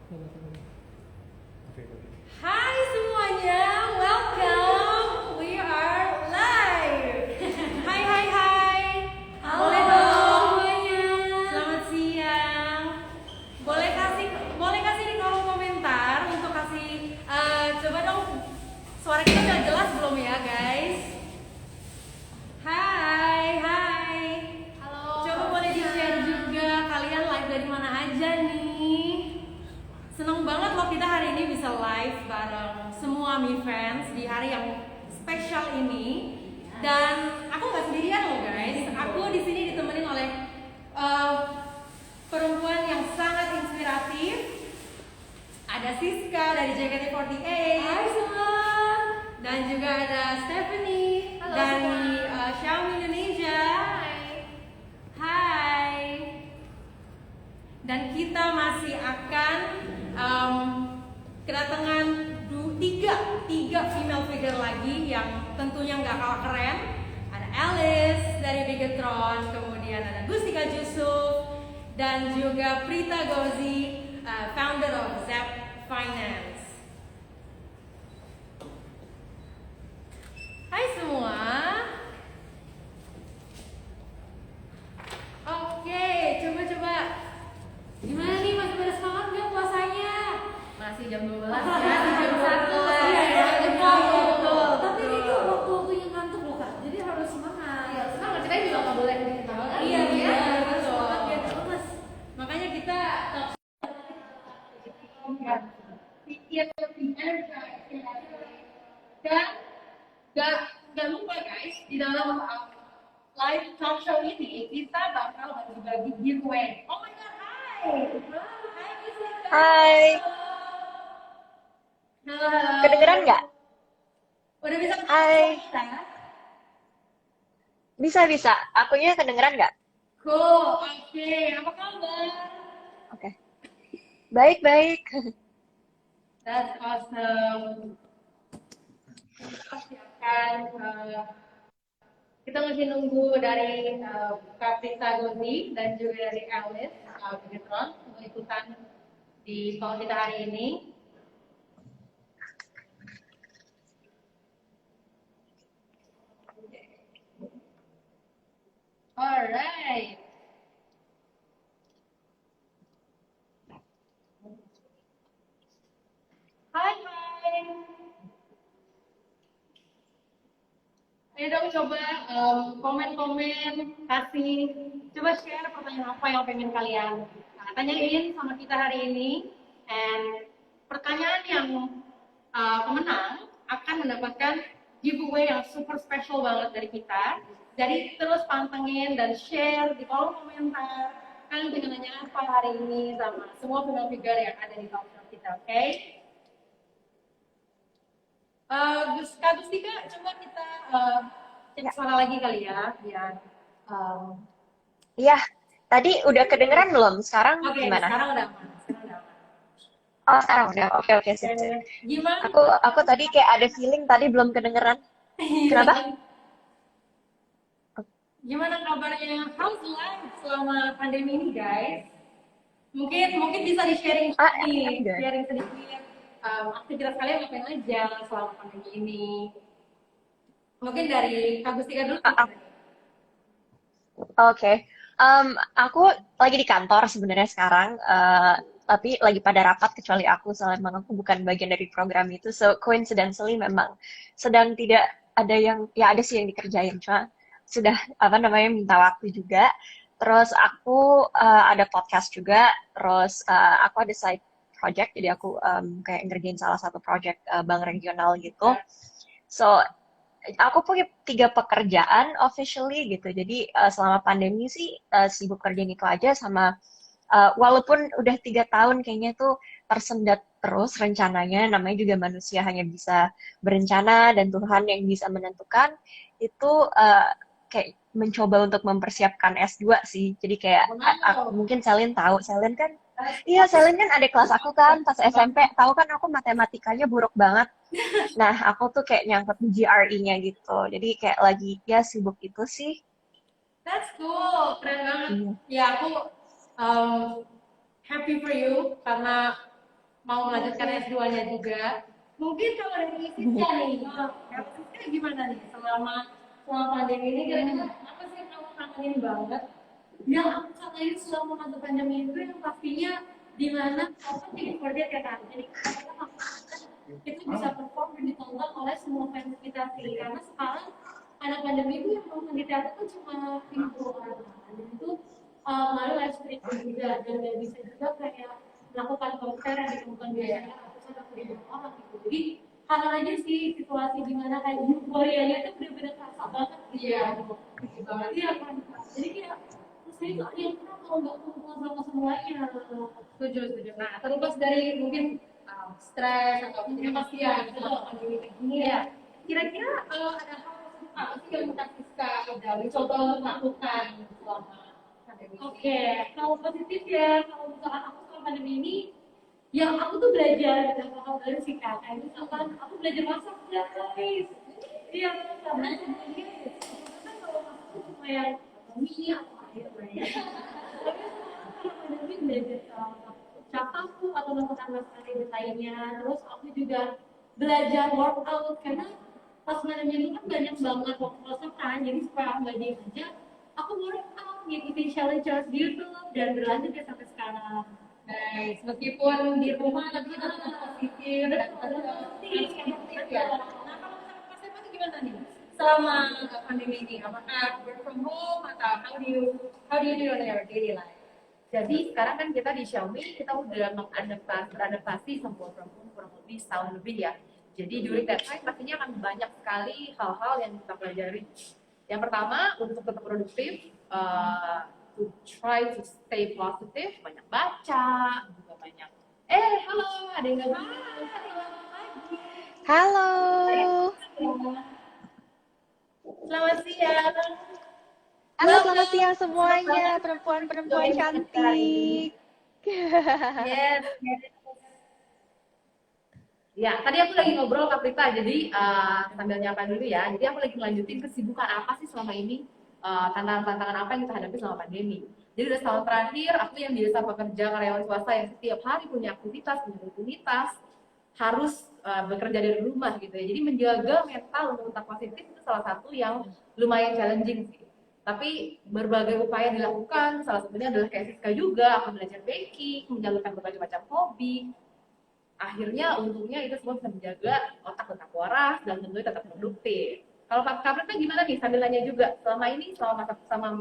Hai semuanya, welcome. We are live. Hai hai hai. Halo. Boleh dong semuanya. Selamat siang. Boleh kasih di kolom komentar untuk kasih coba dong suara kita udah jelas belum ya guys? Hai hai. Halo. Coba boleh di share juga kalian live dari mana aja nih. Seneng banget loh kita hari ini bisa live bareng semua Mi Friends di hari yang spesial ini. Dan aku nggak sendirian loh guys. Aku di sini ditemenin oleh perempuan yang sangat inspiratif. Ada Siska dari JKT48. Hai semua. Dan juga ada Stephanie. Halo, dari semua. Xiaomi Indonesia. Hai. Hai. Dan kita masih akan kedatangan tiga female figure lagi yang tentunya nggak kalah keren. Ada Alice dari Bigetron, kemudian ada Gustika Jusuf, dan juga Prita Gozi, founder of Zap Finance. Hai semua. Oke, coba-coba. Gimana nih, masih pada semangat nggak puasanya? Masih jam 12 Oh, ya, masih jam 1. Iya, ya, betul. Tapi itu waktu-waktunya ngantuk loh kak. Jadi harus semangat. Iya, semangat. Kita juga nggak boleh kita banget. Iya, ya. benar, Harus betul. semangat biar nggak lemes. Makanya kita pikir lebih energized dan gak lupa guys, di dalam live talk show ini kita bakal bagi giveaway. Oh my god, hi! Hai Jessica. Hai, Halo, halo. kedengeran nggak? Udah bisa Hai, kita? bisa. Akunya kedengeran nggak? Cool, oke. Apa kabar? Oke. Baik. That's awesome. Pasti akan kita masih nunggu dari Kak Prita Gozi dan juga dari Alice Bigetron untuk ikutan di call kita hari ini. Alright. Hai. Ayo dong coba komen-komen, coba share pertanyaan apa yang pengen kalian tanyain sama kita hari ini. And pertanyaan yang pemenang akan mendapatkan giveaway yang super special banget dari kita. Jadi terus pantengin dan share di kolom komentar kalian pengen nanya apa hari ini sama semua female figure yang ada di talk show kita, oke? Kak Gustika, coba kita cek Ya. suara lagi kali ya, biar. Iya, tadi udah kedengeran belum? Sekarang Oke, gimana? sekarang udah aman. Oh, sekarang udah. Oke, sip. Gimana? Aku tadi kayak ada feeling tadi belum kedengeran. Kenapa? Gimana kabarnya? How's life selama pandemi ini, guys? Mungkin bisa di-sharing I'm good. sharing sedikit aktivitas kalian ngapain aja selama pandemi ini. Mungkin dari Kak Gustika dulu. Oke. Aku lagi di kantor sebenarnya sekarang, tapi lagi pada rapat kecuali aku, soalnya memang aku bukan bagian dari program itu. So coincidentally memang sedang tidak ada yang, ya ada sih yang dikerjain, cuma sudah minta waktu juga. Terus aku ada podcast juga, terus aku ada side project, jadi aku kayak ngerjain salah satu project bank regional gitu. So aku punya 3 pekerjaan officially gitu. Jadi selama pandemi sih sibuk kerjain itu aja sama walaupun udah 3 tahun kayaknya tuh tersendat terus rencananya. Namanya juga manusia hanya bisa berencana dan Tuhan yang bisa menentukan. Itu kayak mencoba untuk mempersiapkan S2 sih. Jadi kayak mungkin Selin tahu, Selin kan adik kelas aku kan pas SMP. Tahu kan aku matematikanya buruk banget. Nah, aku tuh kayak nyangkut di GRE-nya gitu. Jadi kayak lagi ya sibuk itu sih. That's cool, keren banget. Iya. Ya aku happy for you karena mau melanjutkan S2-nya juga. Mungkin kalau dari Siska nih, Siska gimana nih selama pandemi ini kira-kira apa sih yang kamu kangenin banget? Yang aku kangenin selama masa pandemi itu yang pastinya di mana aku kan jadi forget ya kan, jadi itu bisa perform dan ditonton oleh semua fans kita sih, karena sekarang anak pandemi itu yang nonton di teater tuh cuma 50 orang dan itu lalu live streaming juga dan nggak bisa juga kayak melakukan konser yang ditemukan biasanya ratusan atau ribuan orang gitu. Jadi kangen aja sih situasi di mana kayak euforianya tuh benar-benar terasa banget gitu. Iya, banget. Iya kan. Jadi kayak saya tuh yang kalau nggak kumpul sama semuanya. Setuju. Nah, terlepas dari mungkin stres atau ketidakpastian gitu pandemi kayak gini ya. Kira-kira ada hal apa sih yang Kak Siska udah mencoba untuk lakukan selama pandemi ini? Oke, kalau positif ya, kalau misalkan aku selama pandemi ini, yang aku tuh belajar beberapa hal baru sih Kak. Kayak misalkan aku belajar masak guys. Iya, karena sebenarnya kalau masak tuh cuma yang mie atau air lah ya. Tapi selama pandemi belajar cakapku atau melakukan masakan lainnya. Terus aku juga belajar workout karena pas pandemi itu kan banyak banget workout kan, jadi supaya aku nggak diem aja, aku workout ngikutin challenge di YouTube dan berlanjut ya sampai sekarang. Nice, meskipun di rumah tapi tetap positif dan produktif ya. Nah kalau misalnya Mas Eva itu gimana nih selama pandemi ini? Apakah work from home atau how do you do on your daily life? Jadi sekarang kan kita di Xiaomi kita udah beradaptasi sama work from home kurang lebih setahun lebih ya. Jadi during that time pastinya akan banyak sekali hal-hal yang kita pelajari. Yang pertama untuk tetap produktif, to try to stay positive, banyak baca, juga banyak. Halo, ada yang nggak Halo. Selamat siang. Halo, selamat siang semuanya, perempuan-perempuan cantik. Yes. Ya, tadi aku lagi ngobrol Kak Prita, jadi sambil nyapa dulu ya. Jadi aku lagi melanjutin kesibukan apa sih selama ini, tantangan-tantangan apa yang kita hadapi selama pandemi. Jadi udah setahun terakhir, aku yang biasa bekerja karyawan swasta yang setiap hari punya aktivitas, punya rutinitas, harus bekerja dari rumah gitu ya. Jadi menjaga mental untuk tetap positif itu salah satu yang lumayan challenging sih. Tapi berbagai upaya dilakukan, salah satunya adalah kayak Siska juga, aku belajar baking, menyalurkan berbagai macam hobi. Akhirnya untungnya itu semua bisa menjaga otak tetap waras dan tentunya tetap produktif. Kalau Kak Prita gimana nih, sambil nanya juga, selama ini, selama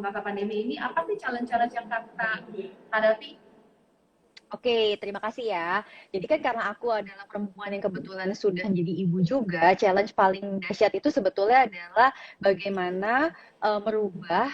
masa pandemi ini, apa sih challenge-challenge yang Kak hadapi? Oke, terima kasih ya. Jadi kan karena aku adalah perempuan yang kebetulan sudah jadi ibu juga, challenge paling dahsyat itu sebetulnya adalah bagaimana merubah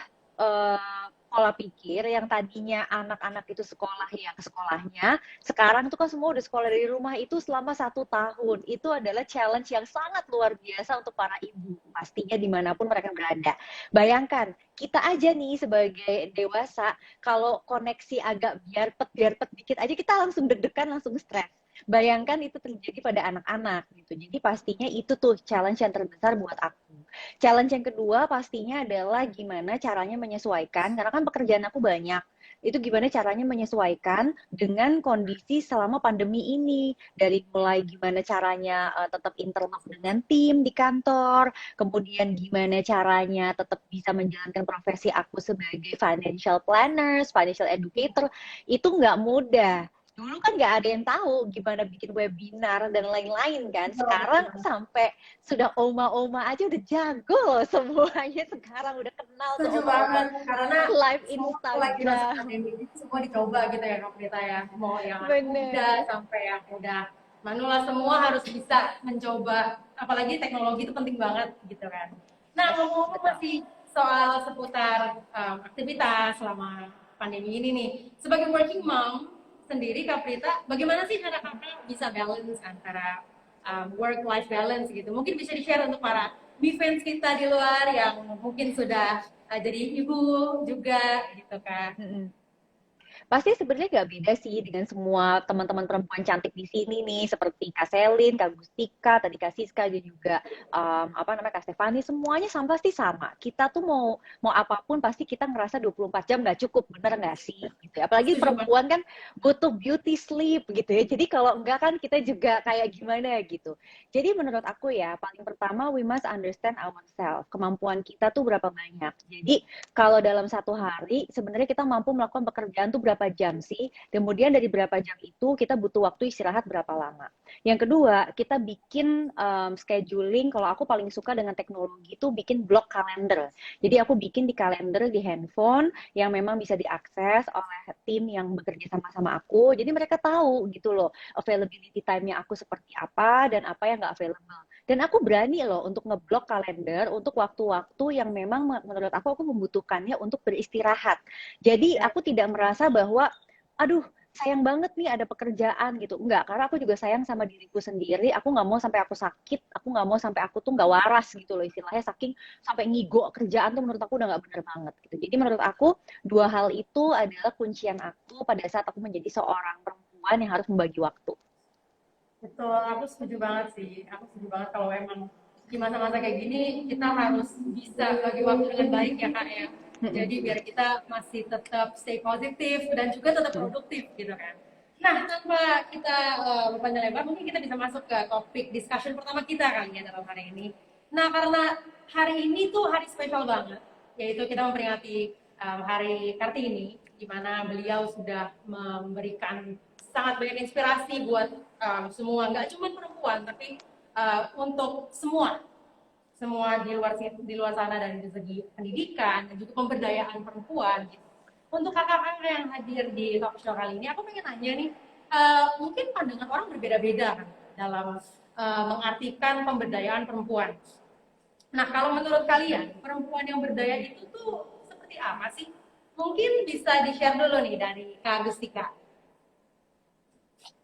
pola pikir yang tadinya anak-anak itu sekolah ya ke sekolahnya, sekarang itu kan semua udah sekolah dari rumah itu selama 1 tahun. Itu adalah challenge yang sangat luar biasa untuk para ibu, pastinya dimanapun mereka berada. Bayangkan, kita aja nih sebagai dewasa, kalau koneksi agak biarpet dikit aja kita langsung deg-degan, langsung stres. Bayangkan itu terjadi pada anak-anak gitu. Jadi pastinya itu tuh challenge yang terbesar buat aku. Challenge yang kedua pastinya adalah gimana caranya menyesuaikan, karena kan pekerjaan aku banyak. Itu gimana caranya menyesuaikan dengan kondisi selama pandemi ini. Dari mulai gimana caranya tetap interlock dengan tim di kantor, kemudian gimana caranya tetap bisa menjalankan profesi aku sebagai financial planners, financial educator, itu nggak mudah. Dulu kan nggak ada yang tahu gimana bikin webinar dan lain-lain kan. Sekarang sampai sudah oma-oma aja udah jago loh semuanya. Sekarang udah kenal tuh oma-oma karena live Instagram. Semua dicoba gitu ya Kak Prita ya. Mau yang muda sampai yang udah manula semua harus bisa mencoba. Apalagi teknologi itu penting banget gitu kan. Nah ngomong-ngomong masih soal seputar aktivitas selama pandemi ini nih. Sebagai working mom sendiri Kak Prita, bagaimana sih cara kakak bisa balance antara work-life balance gitu? Mungkin bisa di-share untuk para fans kita di luar yang mungkin sudah jadi ibu juga gitu kan. pasti sebenarnya nggak beda sih dengan semua teman-teman perempuan cantik di sini nih, seperti Kak Selin, Kak Gustika, tadi Kak Siska, dan juga apa namanya Kak Stefani, semuanya sama pasti sama. Kita tuh mau mau apapun pasti kita ngerasa 24 jam nggak cukup, bener nggak sih? Gitu ya. Apalagi Setuju banget. perempuan kan butuh beauty sleep gitu ya. Jadi kalau enggak kan kita juga kayak gimana gitu. Jadi menurut aku ya, paling pertama we must understand ourselves. Kemampuan kita tuh berapa banyak. Jadi kalau dalam satu hari sebenarnya kita mampu melakukan pekerjaan tuh berapa jam sih? Kemudian dari berapa jam itu kita butuh waktu istirahat berapa lama? Yang kedua, kita bikin scheduling. Kalau aku paling suka dengan teknologi itu bikin block kalender. Jadi aku bikin di kalender di handphone yang memang bisa diakses oleh tim yang bekerja sama-sama aku. Jadi mereka tahu gitu loh availability time-nya aku seperti apa dan apa yang nggak available. Dan aku berani loh untuk ngeblok kalender untuk waktu-waktu yang memang menurut aku membutuhkannya untuk beristirahat. Jadi Ya. aku tidak merasa bahwa, aduh sayang banget nih ada pekerjaan gitu. Enggak, karena aku juga sayang sama diriku sendiri. Aku nggak mau sampai aku sakit, aku nggak mau sampai aku tuh nggak waras gitu loh istilahnya. Saking sampai ngigo kerjaan tuh menurut aku udah nggak bener banget gitu. Jadi menurut aku dua hal itu adalah kuncian aku pada saat aku menjadi seorang perempuan yang harus membagi waktu. Betul, aku setuju banget sih. Aku setuju banget kalau emang di masa-masa kayak gini kita harus bisa bagi waktu dengan baik ya Kak ya. Jadi biar kita masih tetap stay positif dan juga tetap produktif gitu kan. Nah, tanpa kita berpanjang lebar, mungkin kita bisa masuk ke topik discussion pertama kita kali ya dalam hari ini. Nah, karena hari ini tuh hari spesial banget, yaitu kita memperingati Hari Kartini, di mana beliau sudah memberikan sangat banyak inspirasi buat semua, nggak cuma perempuan tapi untuk semua di luar sana dari segi pendidikan dan juga pemberdayaan perempuan gitu. Untuk kakak-kakak yang hadir di talk show kali ini, aku pengen nanya nih, mungkin pandangan orang berbeda-beda kan dalam mengartikan pemberdayaan perempuan. Nah, kalau menurut kalian, perempuan yang berdaya itu tuh seperti apa sih? Mungkin bisa di-share dulu nih dari Kak Gustika.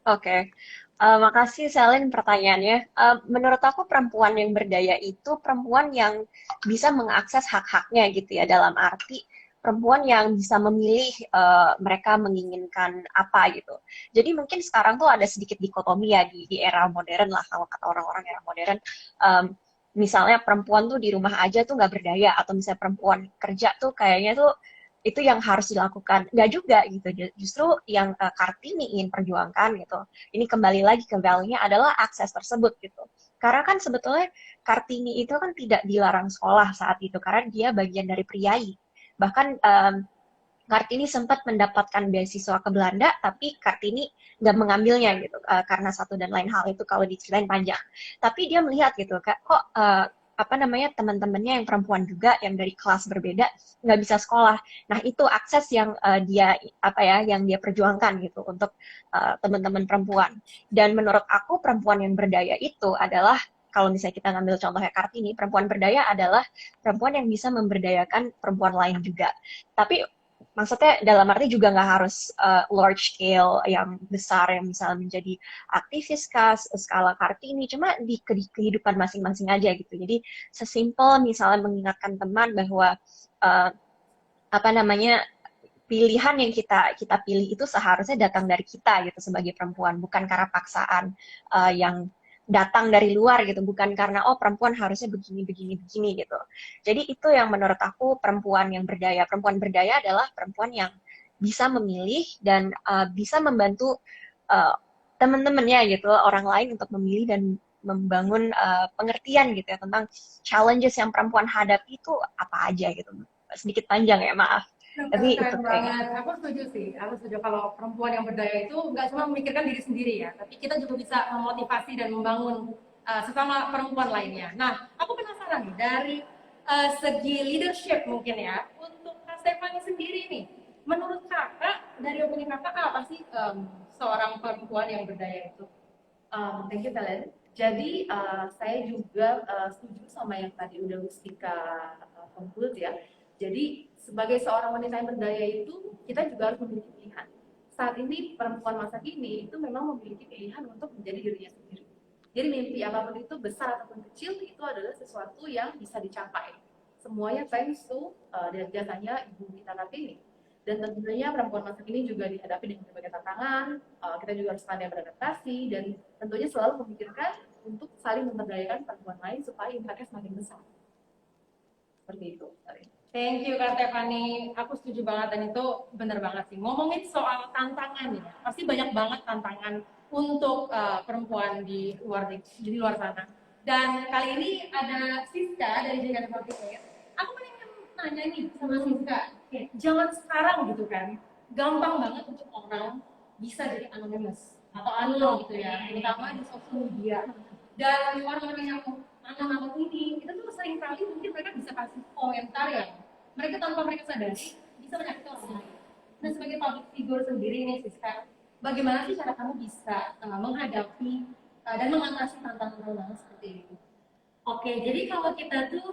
Oke, makasih Selin pertanyaannya. Menurut aku perempuan yang berdaya itu perempuan yang bisa mengakses hak-haknya gitu ya, dalam arti perempuan yang bisa memilih mereka menginginkan apa gitu. Jadi mungkin sekarang tuh ada sedikit dikotomi ya di era modern lah, kalau kata orang-orang era modern. Em, Misalnya perempuan tuh di rumah aja tuh nggak berdaya, atau misalnya perempuan kerja tuh kayaknya tuh itu yang harus dilakukan. Nggak juga gitu. Justru yang Kartini ingin perjuangkan gitu. Ini kembali lagi ke value-nya adalah akses tersebut gitu. Karena kan sebetulnya Kartini itu kan tidak dilarang sekolah saat itu karena dia bagian dari priai. Bahkan Kartini sempat mendapatkan beasiswa ke Belanda, tapi Kartini nggak mengambilnya gitu karena satu dan lain hal itu kalau diceritain panjang. Tapi dia melihat gitu, kok apa namanya teman-temannya yang perempuan juga yang dari kelas berbeda nggak bisa sekolah. Nah itu akses yang dia apa ya yang dia perjuangkan gitu untuk teman-teman perempuan. Dan menurut aku perempuan yang berdaya itu adalah kalau misalnya kita ngambil contohnya Kartini, perempuan berdaya adalah perempuan yang bisa memberdayakan perempuan lain juga. Tapi maksudnya dalam arti juga nggak harus large scale yang besar yang misalnya menjadi aktivis skala Kartini, cuma di kehidupan masing-masing aja gitu. Jadi sesimpel misalnya mengingatkan teman bahwa uh, apa namanya pilihan yang kita pilih itu seharusnya datang dari kita gitu sebagai perempuan, bukan karena paksaan yang datang dari luar gitu, bukan karena oh perempuan harusnya begini begini begini gitu. Jadi itu yang menurut aku perempuan yang berdaya. Perempuan berdaya adalah perempuan yang bisa memilih dan bisa membantu uh, teman-temannya gitu, orang lain untuk memilih dan membangun pengertian gitu ya tentang challenges yang perempuan hadapi itu apa aja gitu. Sedikit panjang ya, maaf. Tapi itu Keren kayaknya. banget. Aku setuju sih. Aku setuju kalau perempuan yang berdaya itu nggak cuma memikirkan diri sendiri ya, tapi kita juga bisa memotivasi dan membangun sesama perempuan lainnya. Nah, aku penasaran nih dari segi leadership mungkin ya, untuk Kak Stefani sendiri nih, menurut kakak dari opini kakak apa sih seorang perempuan yang berdaya itu? Thank you Kalian. Jadi saya juga setuju sama yang tadi udah Gustika conclude ya. Jadi sebagai seorang wanita yang berdaya itu kita juga harus memiliki pilihan. Saat ini perempuan masa kini itu memang memiliki pilihan untuk menjadi dirinya sendiri. Jadi mimpi apapun itu besar ataupun kecil itu adalah sesuatu yang bisa dicapai. Semuanya thanks to dan jasanya Ibu Gita Kartini. Dan tentunya perempuan masa kini juga dihadapi dengan berbagai tantangan. Kita juga harus pandai beradaptasi dan tentunya selalu memikirkan untuk saling memberdayakan perempuan lain supaya impactnya semakin besar. Seperti itu. Thank you Kak Stefani, aku setuju banget dan itu benar banget sih. Ngomongin soal tantangan ya, pasti banyak banget tantangan untuk perempuan di luar sana. Dan kali ini ada Siska dari Jakarta Fortinet. Aku pengen nanya nih sama Siska, zaman sekarang gitu kan, gampang banget untuk orang bisa jadi anonymous atau anonim gitu ya, terutama di sosial media. Dan orang-orang yang anak-anak ini, kita tuh sering kali mungkin mereka bisa kasih komentar ya, mereka tanpa mereka sadari bisa menyakiti orang lain. Nah sebagai public figure sendiri nih Siska, bagaimana sih cara kamu bisa menghadapi dan mengatasi tantangan-tantangan seperti itu? Oke, jadi kalau kita tuh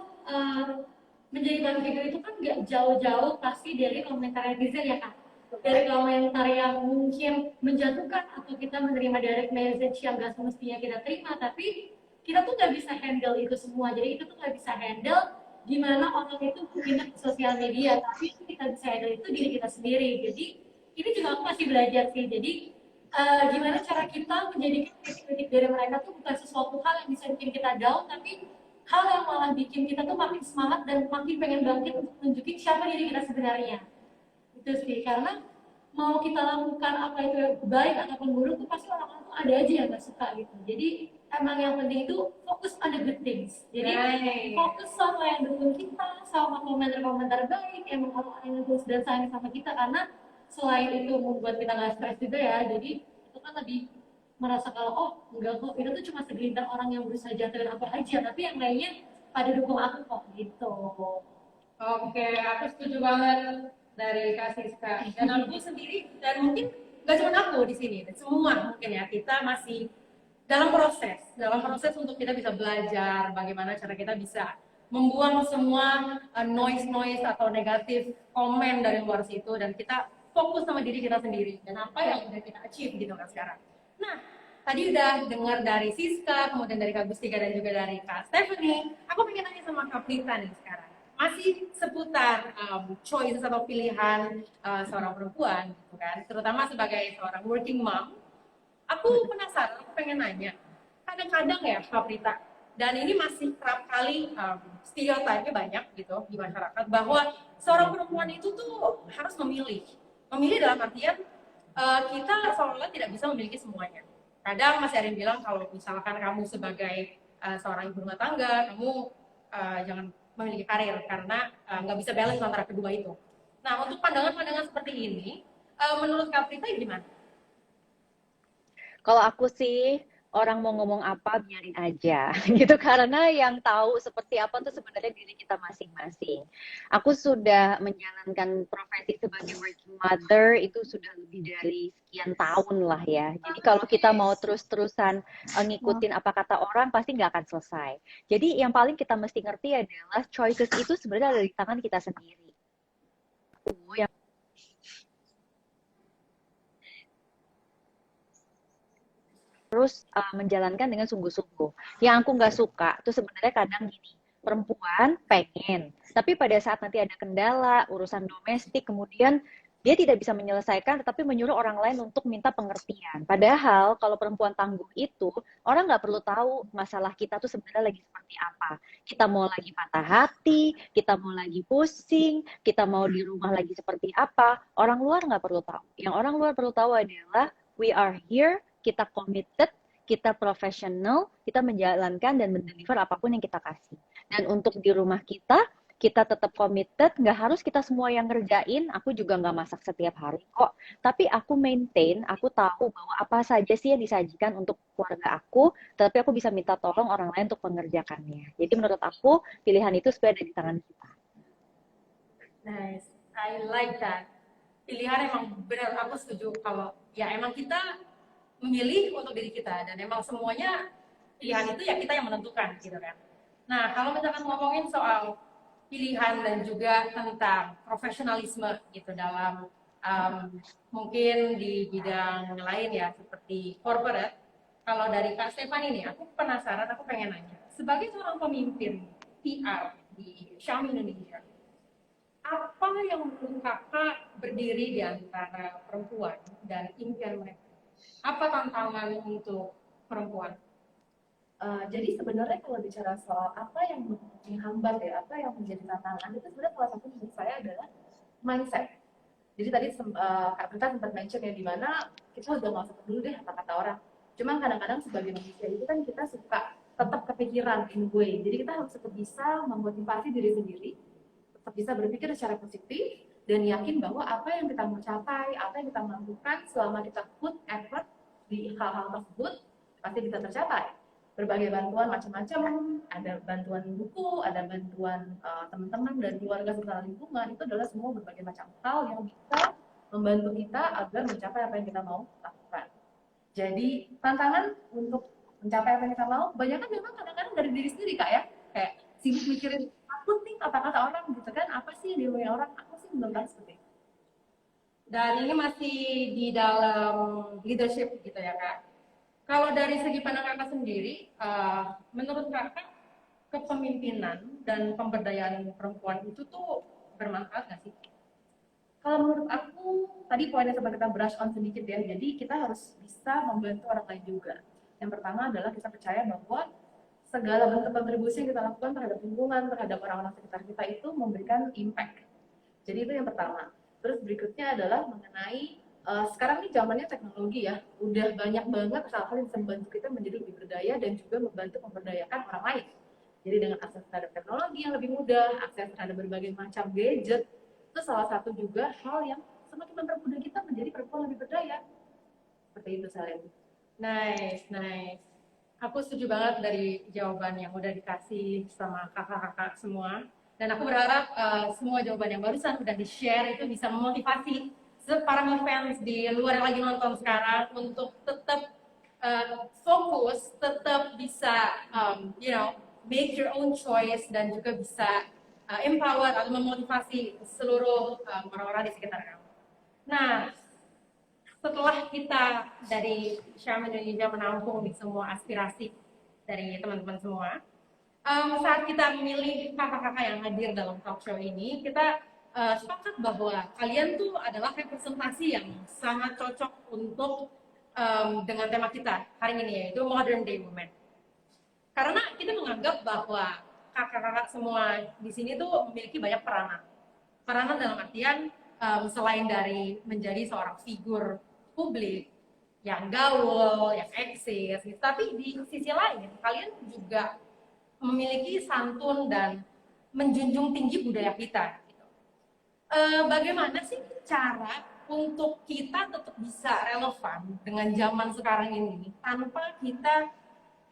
menjadi public figure itu kan nggak jauh-jauh pasti dari komentar netizen ya Kak. Dari komentar yang mungkin menjatuhkan atau kita menerima direct message yang gak semestinya kita terima, tapi kita tuh nggak bisa handle itu semua. Jadi kita tuh nggak bisa handle gimana orang itu berpindah ke sosial media, tapi kita bisa handle itu diri kita sendiri. Jadi ini juga aku masih belajar sih. Jadi gimana cara kita menjadikan kritik-kritik dari mereka tuh bukan sesuatu hal yang bisa bikin kita down, tapi hal yang malah bikin kita tuh makin semangat dan makin pengen bangkit untuk nunjukin siapa diri kita sebenarnya. Itu sih, karena mau kita lakukan apa itu baik ataupun buruk tuh pasti orang-orang tuh ada aja yang gak suka gitu. Jadi emang yang penting itu fokus on the good things. Jadi fokus sama yang dukung kita, sama komentar-komentar baik, emang orang-orang yang tulus dan sayang sama kita, karena selain itu membuat kita nggak stres juga ya. Jadi itu kan lebih merasa kalau oh enggak kok, itu tuh cuma segelintir orang yang berusaha jatuhin aku aja, tapi yang lainnya pada dukung aku kok gitu. Oke, aku setuju banget dari Kak Siska. Dan aku sendiri, dan mungkin gak cuma aku di sini, dan semua mungkin ya, kita masih dalam proses untuk kita bisa belajar bagaimana cara kita bisa membuang semua noise atau negatif komen dari luar situ, dan kita fokus sama diri kita sendiri dan apa yang udah kita achieve gitu kan sekarang. Nah, tadi udah dengar dari Siska, kemudian dari Kak Gustika dan juga dari Kak Stephanie. Aku pengen nanya sama Kak Prita nih sekarang. Masih seputar choices atau pilihan seorang perempuan gitu kan, terutama sebagai seorang working mom. Aku penasaran, aku pengen nanya, kadang-kadang ya Kak Prita, dan ini masih kerap kali stereotipnya banyak gitu di masyarakat, bahwa seorang perempuan itu tuh harus memilih dalam artian kita seolah-olah tidak bisa memiliki semuanya. Kadang masih ada yang bilang kalau misalkan kamu sebagai seorang ibu rumah tangga, kamu jangan memiliki karir karena nggak bisa balance antara kedua itu. Nah, untuk pandangan-pandangan seperti ini, menurut Kak Prita gimana? Kalau aku sih orang mau ngomong apa biarin aja gitu, karena yang tahu seperti apa tuh sebenarnya diri kita masing-masing. Aku sudah menjalankan profesi sebagai working mother itu sudah lebih dari sekian tahun lah ya. Jadi kalau kita mau terus-terusan ngikutin apa kata orang pasti nggak akan selesai. Jadi yang paling kita mesti ngerti adalah choices itu sebenarnya ada di tangan kita sendiri. Yang terus menjalankan dengan sungguh-sungguh. Yang aku nggak suka tuh sebenarnya kadang gini, perempuan pengen, tapi pada saat nanti ada kendala, urusan domestik, kemudian dia tidak bisa menyelesaikan, tetapi menyuruh orang lain untuk minta pengertian. Padahal kalau perempuan tangguh itu, orang nggak perlu tahu masalah kita tuh sebenarnya lagi seperti apa. Kita mau lagi patah hati, kita mau lagi pusing, kita mau di rumah lagi seperti apa, orang luar nggak perlu tahu. Yang orang luar perlu tahu adalah we are here, kita committed, kita profesional, kita menjalankan dan mendeliver apapun yang kita kasih. Dan untuk di rumah kita tetap committed, nggak harus kita semua yang ngerjain, aku juga nggak masak setiap hari kok. Tapi aku maintain, aku tahu bahwa apa saja sih yang disajikan untuk keluarga aku, tapi aku bisa minta tolong orang lain untuk mengerjakannya. Jadi menurut aku, pilihan itu sebenarnya ada di tangan kita. Nice, I like that. Pilihan emang benar, aku setuju kalau ya emang kita memilih untuk diri kita, dan emang semuanya pilihan itu ya kita yang menentukan gitu kan. Nah, kalau misalkan ngomongin soal pilihan dan juga tentang profesionalisme gitu dalam mungkin di bidang lain ya seperti corporate, kalau dari Kak Stefan ini aku penasaran, aku pengen nanya, sebagai seorang pemimpin PR di Xiaomi Indonesia, apa yang menurut kakak berdiri di antara perempuan dan impian mereka? Apa tantangan untuk perempuan? Jadi sebenarnya kalau bicara soal apa yang menghambat ya, apa yang menjadi tantangan itu sebenarnya salah satu menurut saya adalah mindset. Jadi tadi Kak Prita sempat mention ya di mana kita udah nggak usah peduli deh apa kata orang. Cuman kadang-kadang sebagai manusia itu kan kita suka tetap kepikiran in a way. Jadi kita harus tetap bisa memotivasi diri sendiri, tetap bisa berpikir secara positif dan yakin bahwa apa yang kita mau capai, apa yang kita lakukan selama kita put effort di hal-hal tersebut pasti bisa tercapai. Berbagai bantuan macam-macam, ada bantuan buku, ada bantuan teman-teman dan keluarga serta lingkungan, itu adalah semua berbagai macam hal yang bisa membantu kita agar mencapai apa yang kita mau lakukan. Jadi tantangan untuk mencapai apa yang kita mau, banyak kan memang kadang-kadang dari diri sendiri Kak ya, kayak sibuk mikirin takut nih kata-kata orang gitu kan, apa sih yang dimauin orang, aku sih belum tahu seperti itu. Dan ini masih di dalam leadership gitu ya Kak. Kalau dari segi pandang kakak sendiri, menurut kakak kepemimpinan dan pemberdayaan perempuan itu tuh bermanfaat nggak sih? Kalau menurut aku, tadi poinnya sempat kita brush on sedikit ya, jadi kita harus bisa membantu orang lain juga. Yang pertama adalah kita percaya bahwa segala bentuk kontribusi yang kita lakukan terhadap lingkungan, terhadap orang-orang sekitar kita itu memberikan impact. Jadi itu yang pertama. Terus berikutnya adalah mengenai sekarang ini zamannya teknologi ya, udah banyak banget hal-hal yang bisa membantu kita menjadi lebih berdaya dan juga membantu memberdayakan orang lain. Jadi dengan akses terhadap teknologi yang lebih mudah, akses terhadap berbagai macam gadget, itu salah satu juga hal yang semakin mempermudah kita menjadi perempuan lebih berdaya. Seperti itu Salen. Nice, nice. Aku setuju banget dari jawaban yang udah dikasih sama kakak-kakak semua. Dan aku berharap semua jawaban yang barusan udah di-share itu bisa memotivasi para fans di luar yang lagi nonton sekarang untuk tetap fokus, tetap bisa make your own choice dan juga bisa empower atau memotivasi seluruh orang-orang di sekitar kamu. Nah, setelah kita dari Syam Indonesia menampung di semua aspirasi dari teman-teman semua, saat kita memilih kakak-kakak yang hadir dalam talk show ini, kita sepakat bahwa kalian tuh adalah representasi yang sangat cocok untuk dengan tema kita hari ini, yaitu Modern Day Women. Karena kita menganggap bahwa kakak-kakak semua di sini tuh memiliki banyak peranan. Peranan dalam artian selain dari menjadi seorang figur publik yang gaul, yang eksis, gitu. Tapi di sisi lain kalian juga memiliki santun dan menjunjung tinggi budaya kita. Gitu. Bagaimana sih cara untuk kita tetap bisa relevan dengan zaman sekarang ini tanpa kita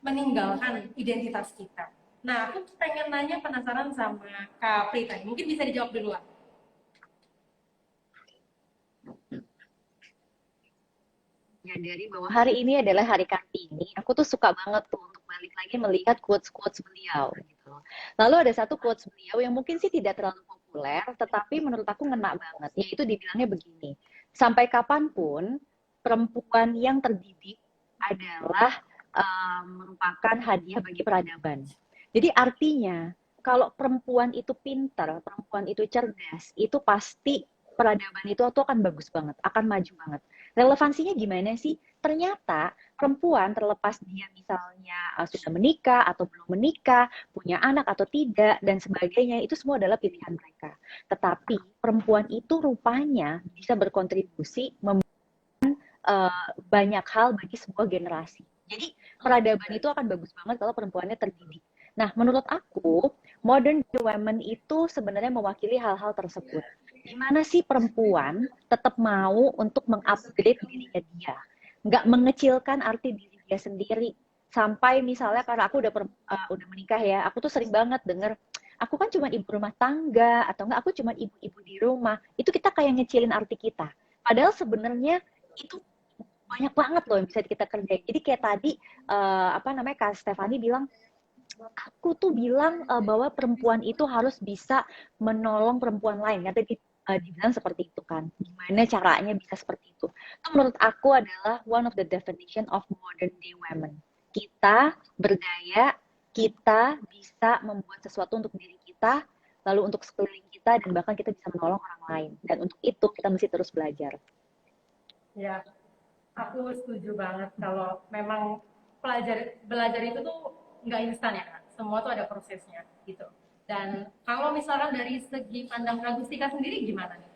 meninggalkan identitas kita? Nah, aku pengen nanya, penasaran sama Kak Prita. Mungkin bisa dijawab duluan. Dari bahwa hari ini adalah hari Kartini, aku tuh suka banget tuh untuk balik lagi melihat quotes-quotes beliau gitu. Lalu ada satu quotes beliau yang mungkin sih tidak terlalu populer, tetapi menurut aku ngena banget, yaitu dibilangnya begini, sampai kapanpun perempuan yang terdidik adalah merupakan hadiah bagi peradaban. Jadi artinya, kalau perempuan itu pintar, perempuan itu cerdas, itu pasti peradaban itu tuh akan bagus banget, akan maju banget. Relevansinya gimana sih? Ternyata perempuan terlepas dia misalnya sudah menikah atau belum menikah, punya anak atau tidak, dan sebagainya, itu semua adalah pilihan mereka. Tetapi perempuan itu rupanya bisa berkontribusi banyak hal bagi sebuah generasi. Jadi peradaban itu akan bagus banget kalau perempuannya terdidik. Nah, menurut aku, modern women itu sebenarnya mewakili hal-hal tersebut. Gimana sih perempuan tetap mau untuk mengupgrade dirinya dia, nggak mengecilkan arti diri dia sendiri. Sampai misalnya karena aku udah menikah ya, aku tuh sering banget denger, aku kan cuma ibu rumah tangga atau enggak aku cuma ibu-ibu di rumah. Itu kita kayak ngecilin arti kita. Padahal sebenarnya itu banyak banget loh yang bisa kita kerjain. Jadi kayak tadi Kak Stefani bilang, aku tuh bilang bahwa perempuan itu harus bisa menolong perempuan lain. Kata dibilang seperti itu kan. Gimana caranya bisa seperti itu? Itu menurut aku adalah one of the definition of modern day women. Kita berdaya, kita bisa membuat sesuatu untuk diri kita, lalu untuk sekeliling kita, dan bahkan kita bisa menolong orang lain. Dan untuk itu kita mesti terus belajar. Ya, aku setuju banget kalau memang belajar itu tuh nggak instan ya Kak. Semua tuh ada prosesnya gitu. Dan kalau misalkan dari segi pandang Kak Gustika sendiri gimana nih?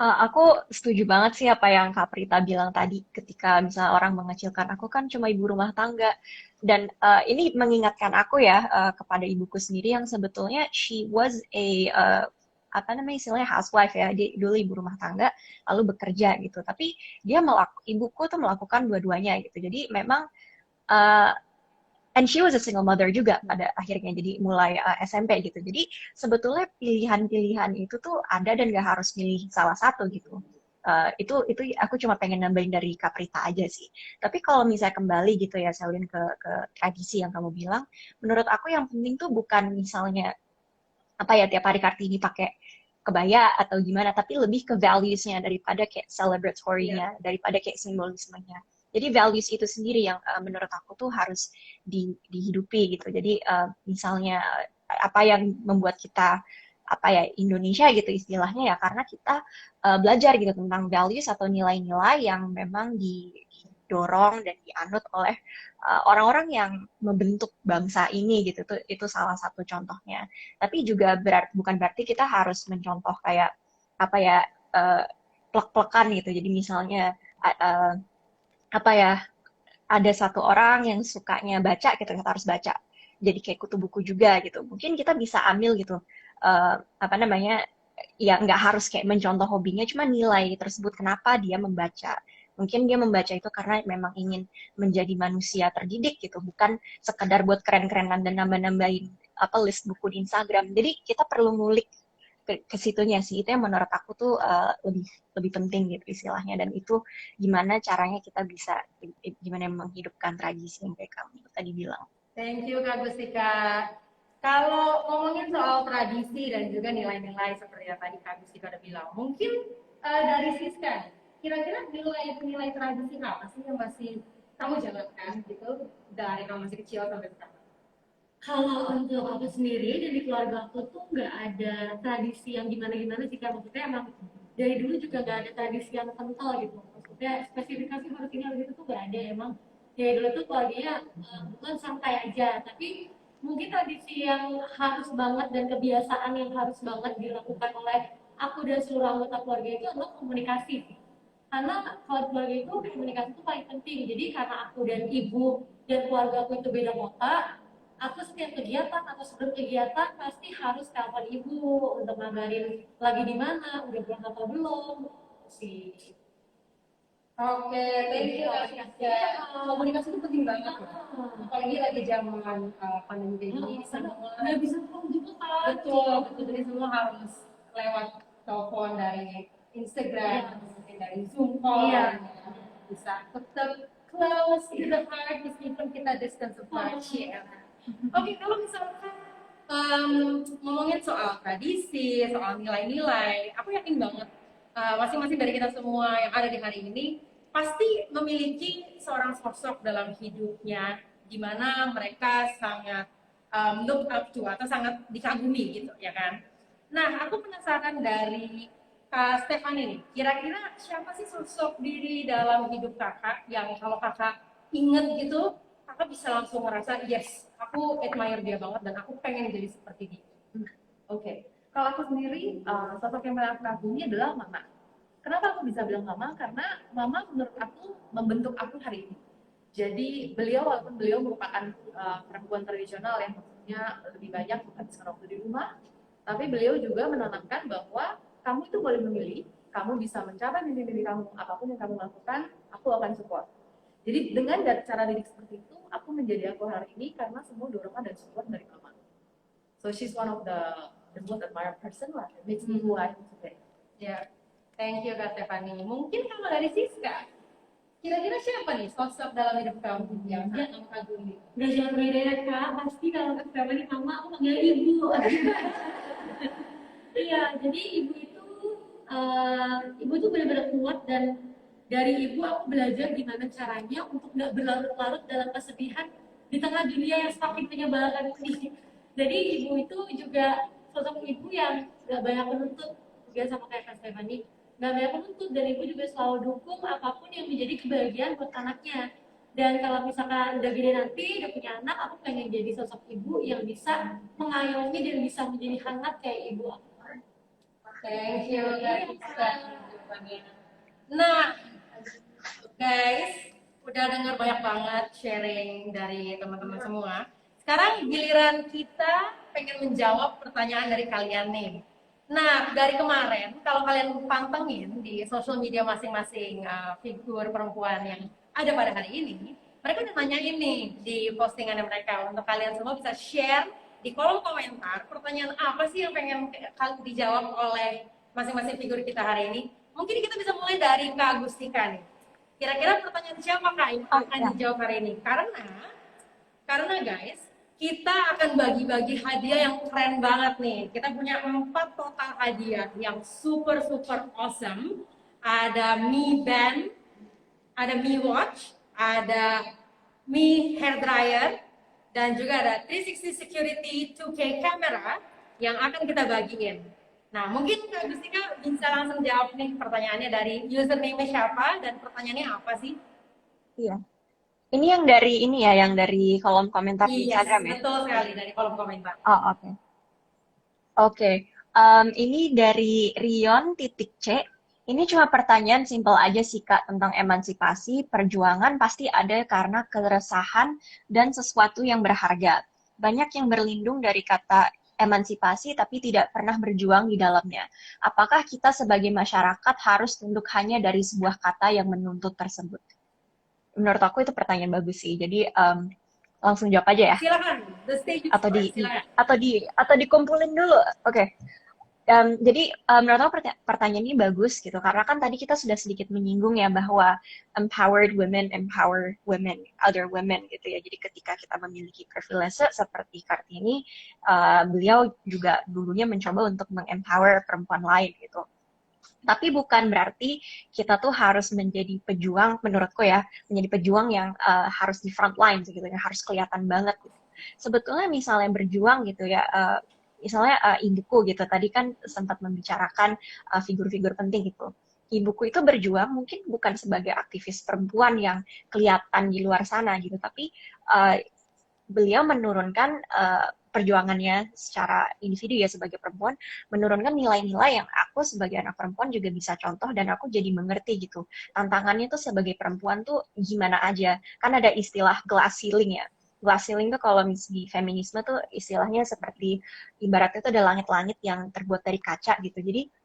Aku setuju banget sih apa yang Kak Prita bilang tadi ketika misalnya orang mengecilkan aku kan cuma ibu rumah tangga dan ini mengingatkan aku ya kepada ibuku sendiri yang sebetulnya she was a apa namanya istilahnya housewife ya dia dulu ibu rumah tangga lalu bekerja gitu tapi ibuku tuh melakukan dua-duanya gitu jadi memang uh, and she was a single mother juga pada akhirnya jadi mulai SMP gitu jadi sebetulnya pilihan-pilihan itu tuh ada dan gak harus milih salah satu gitu. Itu aku cuma pengen nambahin dari Kaprita aja sih. Tapi kalau misalnya kembali gitu ya Selin ke tradisi yang kamu bilang, menurut aku yang penting tuh bukan misalnya apa ya tiap hari Kartini pakai kebaya atau gimana tapi lebih ke values-nya daripada kayak celebratory-nya daripada kayak simbolismenya jadi values itu sendiri yang menurut aku tuh harus dihidupi gitu jadi misalnya apa yang membuat kita apa ya Indonesia gitu istilahnya ya karena kita belajar gitu tentang values atau nilai-nilai yang memang didorong dan dianut oleh orang-orang yang membentuk bangsa ini gitu tuh itu salah satu contohnya tapi juga bukan berarti kita harus mencontoh kayak apa ya uh, plek-plekan gitu jadi misalnya uh, apa ya ada satu orang yang sukanya baca gitu kita harus baca jadi kayak kutu buku juga gitu mungkin kita bisa ambil gitu apa namanya ya nggak harus kayak mencontoh hobinya cuma nilai tersebut kenapa dia membaca mungkin dia membaca itu karena memang ingin menjadi manusia terdidik gitu bukan sekedar buat keren-kerenan dan nambah-nambahin apa list buku di Instagram jadi kita perlu ngulik ke situnya sih itu yang menurut aku tuh lebih lebih penting gitu istilahnya dan itu gimana caranya kita bisa gimana menghidupkan tradisi yang kayak kamu tadi bilang. Thank you Kak Gustika. Kalau ngomongin soal tradisi dan juga nilai-nilai seperti yang tadi Kak Gustika udah bilang, mungkin dari Siska, kira-kira nilai-nilai tradisi apa sih yang masih kamu jalankan gitu dari kamu masih kecil sampai sekarang? Kalau untuk aku sendiri dan di keluarga aku tuh nggak ada tradisi yang gimana-gimana sih Kak. Maksudnya emang dari dulu juga nggak ada tradisi yang kental gitu. Maksudnya spesifikasi harus ini harus itu tuh nggak ada emang. Dari dulu tuh keluarganya bukan santai aja. Tapi mungkin tradisi yang harus banget dan kebiasaan yang harus banget dilakukan oleh aku dan seluruh anggota keluarga itu adalah komunikasi. Karena kalau keluarga itu komunikasi itu paling penting. Jadi karena aku dan ibu dan keluarga aku itu beda kota, aku setiap kegiatan atau sebelum kegiatan pasti harus telepon ibu untuk ngabarin lagi di mana, udah pulang atau belum sih. Oke, thank you Kak Siska. Komunikasi itu penting banget loh. Apalagi lagi zaman pandemi kayak gini, semua nggak bisa pulang juga kan. Betul, betul. Jadi semua harus lewat telepon dari Instagram, mungkin dari Zoom call. Iya. Bisa tetap close to the heart meskipun kita distance apart. Ya. Oke, kalau misalkan ngomongin soal tradisi, soal nilai-nilai, aku yakin banget masing-masing dari kita semua yang ada di hari ini pasti memiliki seorang sosok dalam hidupnya di mana mereka sangat look up to atau sangat dikagumi gitu ya kan. Nah, aku penasaran dari Kak Stefan ini, kira-kira siapa sih sosok diri dalam hidup kakak yang kalau kakak inget gitu, kakak bisa langsung ngerasa yes, aku admire dia banget dan aku pengen jadi seperti dia. Oke. Kalau aku sendiri, sosok yang paling aku kagumi adalah mama. Kenapa aku bisa bilang mama? Karena mama menurut aku membentuk aku hari ini. Jadi beliau walaupun beliau merupakan perempuan tradisional yang maksudnya lebih banyak menghabiskan waktu di rumah, tapi beliau juga menanamkan bahwa kamu itu boleh memilih, kamu bisa mencapai mimpi-mimpi kamu, apapun yang kamu lakukan, aku akan support. Jadi dengan cara didik seperti itu, aku menjadi aku hari ini karena semua dorongan dan support dari mama. So she's one of the most admired person lah, that makes me who I am today. Ya, thank you Kak Stefani. Mungkin kalau dari Siska, kira-kira siapa nih sosok dalam hidup kamu yang sangat kamu kagumi? Udah jangan beda Kak, pasti kalau Kak Stefani mama, aku panggil ibu. Iya, jadi ibu tuh benar-benar kuat dan dari ibu aku belajar gimana caranya untuk nggak berlarut-larut dalam kesedihan di tengah dunia yang semakin menyebalkan ini. Jadi ibu itu juga sosok ibu yang gak banyak menuntut, juga sama kayak Kak Stephanie, gak banyak menuntut, dan ibu juga selalu dukung apapun yang menjadi kebahagiaan buat anaknya. Dan kalau misalkan udah gede nanti, udah punya anak, aku pengen jadi sosok ibu yang bisa mengayomi dan bisa menjadi hangat kayak ibu aku. Thank you guys. Nah, guys, udah dengar banyak banget sharing dari teman-teman semua. Sekarang giliran kita pengen menjawab pertanyaan dari kalian nih. Nah, dari kemarin, kalau kalian pantengin di sosial media masing-masing figur perempuan yang ada pada hari ini, mereka udah nanyain nih di postingan mereka untuk kalian semua bisa share di kolom komentar pertanyaan apa sih yang pengen dijawab oleh masing-masing figur kita hari ini. Mungkin kita bisa mulai dari Kak Agustika nih. Kira-kira pertanyaan siapa Kak yang akan dijawab hari ini? Karena guys, kita akan bagi-bagi hadiah yang keren banget nih. Kita punya 4 total hadiah yang super awesome. Ada Mi Band, ada Mi Watch, ada Mi Hair Dryer, dan juga ada 360 Security 2K Camera yang akan kita bagiin. Nah, mungkin Kak Gustika bisa langsung jawab nih pertanyaannya dari username siapa dan pertanyaannya apa sih? Iya. Ini yang dari ini ya, yang dari kolom komentar di Yes, Instagram ya? betul sekali dari kolom komentar. Oh, oke. Oke. Ini dari Rion.C. Ini cuma pertanyaan simpel aja sih Kak tentang emansipasi, perjuangan pasti ada karena keresahan dan sesuatu yang berharga. Banyak yang berlindung dari kata emansipasi tapi tidak pernah berjuang di dalamnya. Apakah kita sebagai masyarakat harus tunduk hanya dari sebuah kata yang menuntut tersebut? Menurut aku itu pertanyaan bagus sih. Jadi langsung jawab aja ya. Silakan, the stage is yours. Silakan. Atau dikumpulin dulu. Oke. Jadi menurut aku pertanyaan ini bagus gitu karena kan tadi kita sudah sedikit menyinggung ya bahwa empowered women empower women other women gitu ya. Jadi ketika kita memiliki privilege seperti Kartini, beliau juga dulunya mencoba untuk mengempower perempuan lain gitu. Tapi bukan berarti kita tuh harus menjadi pejuang, menurutku ya, menjadi pejuang yang harus di front line gitu, yang harus kelihatan banget gitu. Sebetulnya misalnya berjuang gitu ya, misalnya ibuku gitu, tadi kan sempat membicarakan figur-figur penting gitu. Ibuku itu berjuang mungkin bukan sebagai aktivis perempuan yang kelihatan di luar sana gitu, tapi beliau menurunkan perjuangannya secara individu ya sebagai perempuan, menurunkan nilai-nilai yang aku sebagai anak perempuan juga bisa contoh dan aku jadi mengerti gitu. Tantangannya tuh sebagai perempuan tuh gimana aja. Kan ada istilah glass ceiling ya. Glass ceiling tuh kalau di feminisme tuh istilahnya seperti ibaratnya tuh ada langit-langit yang terbuat dari kaca gitu. Jadi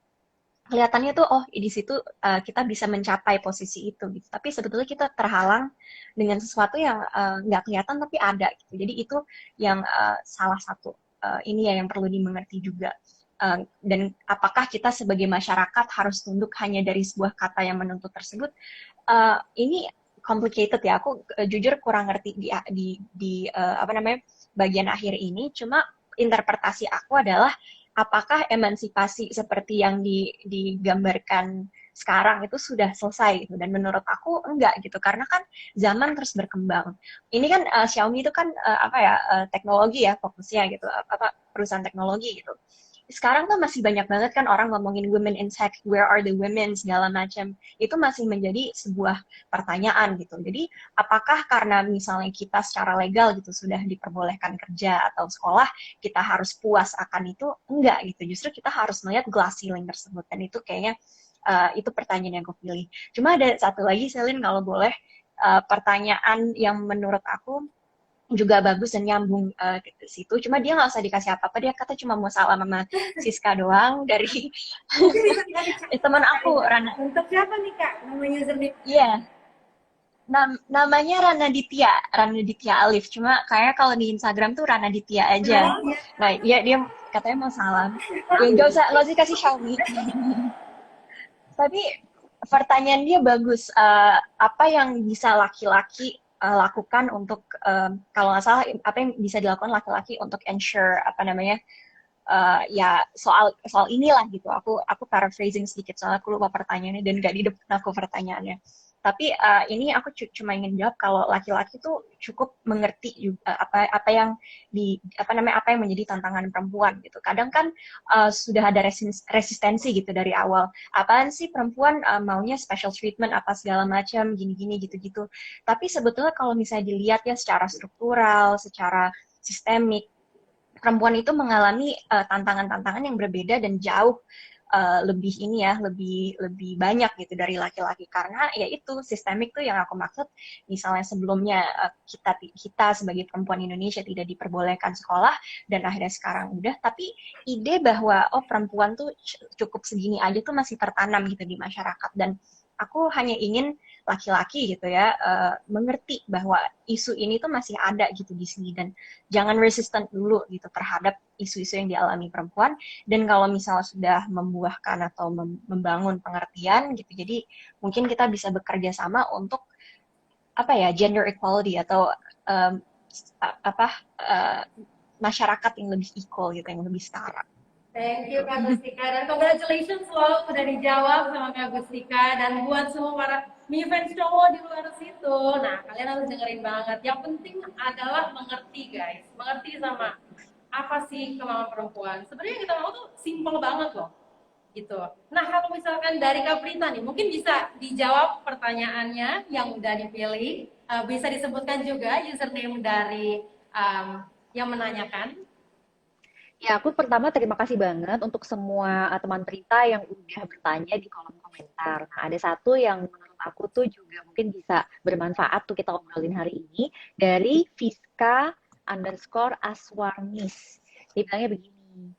kelihatannya tuh oh di situ kita bisa mencapai posisi itu gitu. Tapi sebetulnya kita terhalang dengan sesuatu yang nggak kelihatan tapi ada gitu. Jadi itu yang salah satu ini ya yang perlu dimengerti juga. Dan apakah kita sebagai masyarakat harus tunduk hanya dari sebuah kata yang menuntut tersebut? Ini complicated ya. Aku jujur kurang ngerti di apa namanya bagian akhir ini. Cuma interpretasi aku adalah apakah emansipasi seperti yang digambarkan sekarang itu sudah selesai gitu. Dan menurut aku enggak gitu karena kan zaman terus berkembang. Ini kan Xiaomi itu kan teknologi ya fokusnya gitu, perusahaan teknologi gitu. Sekarang tuh masih banyak banget kan orang ngomongin women in tech, where are the women, segala macam. Itu masih menjadi sebuah pertanyaan gitu. Jadi apakah karena misalnya kita secara legal gitu sudah diperbolehkan kerja atau sekolah, kita harus puas akan itu? Enggak gitu. Justru kita harus melihat glass ceiling tersebut. Dan itu kayaknya itu pertanyaan yang aku pilih. Cuma ada satu lagi, Selin, kalau boleh, pertanyaan yang menurut aku juga bagus dan nyambung ke situ. Cuma dia nggak usah dikasih apa-apa. Dia kata cuma mau salam sama Siska doang dari teman aku, Rana. Untuk siapa nih Kak? Namanya username? Iya. Namanya Rana Ditya Alif. Cuma kayak kalau di Instagram tuh Rana Ditya aja. Nah, dia katanya mau salam. Ya nggak usah kasih Xiaomi. Tapi pertanyaan dia bagus. Apa yang bisa laki-laki lakukan untuk kalau nggak salah apa yang bisa dilakukan laki-laki untuk ensure apa namanya ya soal inilah gitu. Aku paraphrasing sedikit soalnya aku lupa pertanyaannya dan nggak di depan aku pertanyaannya. Tapi ini aku cuma ingin jawab kalau laki-laki tuh cukup mengerti juga apa yang apa yang menjadi tantangan perempuan gitu. Kadang kan sudah ada resistensi gitu dari awal. Apaan sih perempuan maunya special treatment apa segala macam gini-gini gitu-gitu. Tapi sebetulnya kalau misalnya dilihat ya secara struktural, secara sistemik, perempuan itu mengalami tantangan-tantangan yang berbeda dan jauh lebih ini ya, lebih banyak gitu dari laki-laki, karena ya itu sistemik tuh yang aku maksud. Misalnya sebelumnya kita sebagai perempuan Indonesia tidak diperbolehkan sekolah dan akhirnya sekarang udah, tapi ide bahwa oh perempuan tuh cukup segini aja tuh masih tertanam gitu di masyarakat. Dan aku hanya ingin laki-laki gitu ya mengerti bahwa isu ini tuh masih ada gitu di sini, dan jangan resisten dulu gitu terhadap isu-isu yang dialami perempuan. Dan kalau misalnya sudah membuahkan atau membangun pengertian gitu, jadi mungkin kita bisa bekerja sama untuk apa ya, gender equality atau apa masyarakat yang lebih equal gitu, yang lebih setara. Thank you Kak Gustika, dan congratulations loh udah dijawab sama Kak Gustika. Dan buat semua para fans cowok di luar situ, nah kalian harus dengerin banget. Yang penting adalah mengerti guys, mengerti sama apa sih kemauan perempuan. Sebenarnya yang kita mau tuh simple banget loh, gitu. Nah kalau misalkan dari Kak Prita nih, mungkin bisa dijawab pertanyaannya yang udah dipilih. Bisa disebutkan juga username dari yang menanyakan. Ya, aku pertama terima kasih banget untuk semua teman Prita yang udah bertanya di kolom komentar. Nah, ada satu yang menurut aku tuh juga mungkin bisa bermanfaat tuh kita obrolin hari ini, dari Fiska_Aswarnis. Dia bilangnya begini,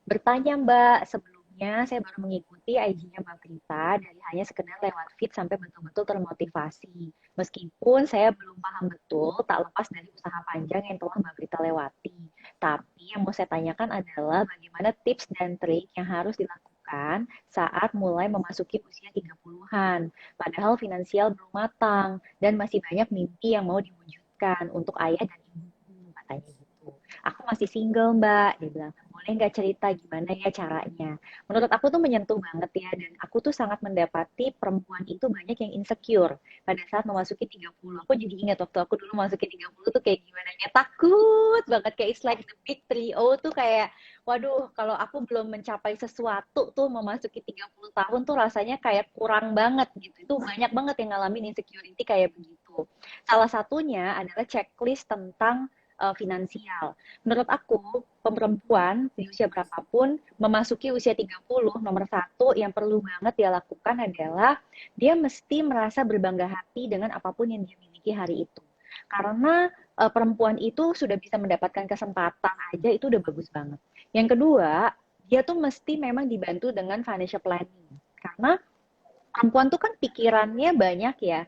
bertanya Mbak, sebelumnya saya baru mengikuti IG-nya Mbak Prita dari hanya sekedar lewat feed sampai betul-betul termotivasi. Meskipun saya belum paham betul, tak lepas dari usaha panjang yang telah Mbak Prita lewati. Tapi yang mau saya tanyakan adalah bagaimana tips dan trik yang harus dilakukan saat mulai memasuki usia 30-an. Padahal finansial belum matang dan masih banyak mimpi yang mau diwujudkan untuk ayah dan ibuku, katanya gitu. Aku masih single, Mbak, dia bilang. Boleh nggak cerita gimana ya caranya? Menurut aku tuh menyentuh banget ya, dan aku tuh sangat mendapati perempuan itu banyak yang insecure pada saat memasuki 30. Aku jadi ingat waktu aku dulu masukin 30 tuh kayak gimana ya, takut banget, kayak it's like the big 3-0 tuh, kayak waduh kalau aku belum mencapai sesuatu tuh memasuki 30 tahun tuh rasanya kayak kurang banget gitu. Itu banyak banget yang ngalamin insecurity kayak begitu. Salah satunya adalah checklist tentang finansial. Menurut aku, perempuan di usia berapapun memasuki usia 30, nomor satu yang perlu banget dia lakukan adalah dia mesti merasa berbangga hati dengan apapun yang dia miliki hari itu. Karena perempuan itu sudah bisa mendapatkan kesempatan aja, itu udah bagus banget. Yang kedua, dia tuh mesti memang dibantu dengan financial planning. Karena perempuan tuh kan pikirannya banyak ya,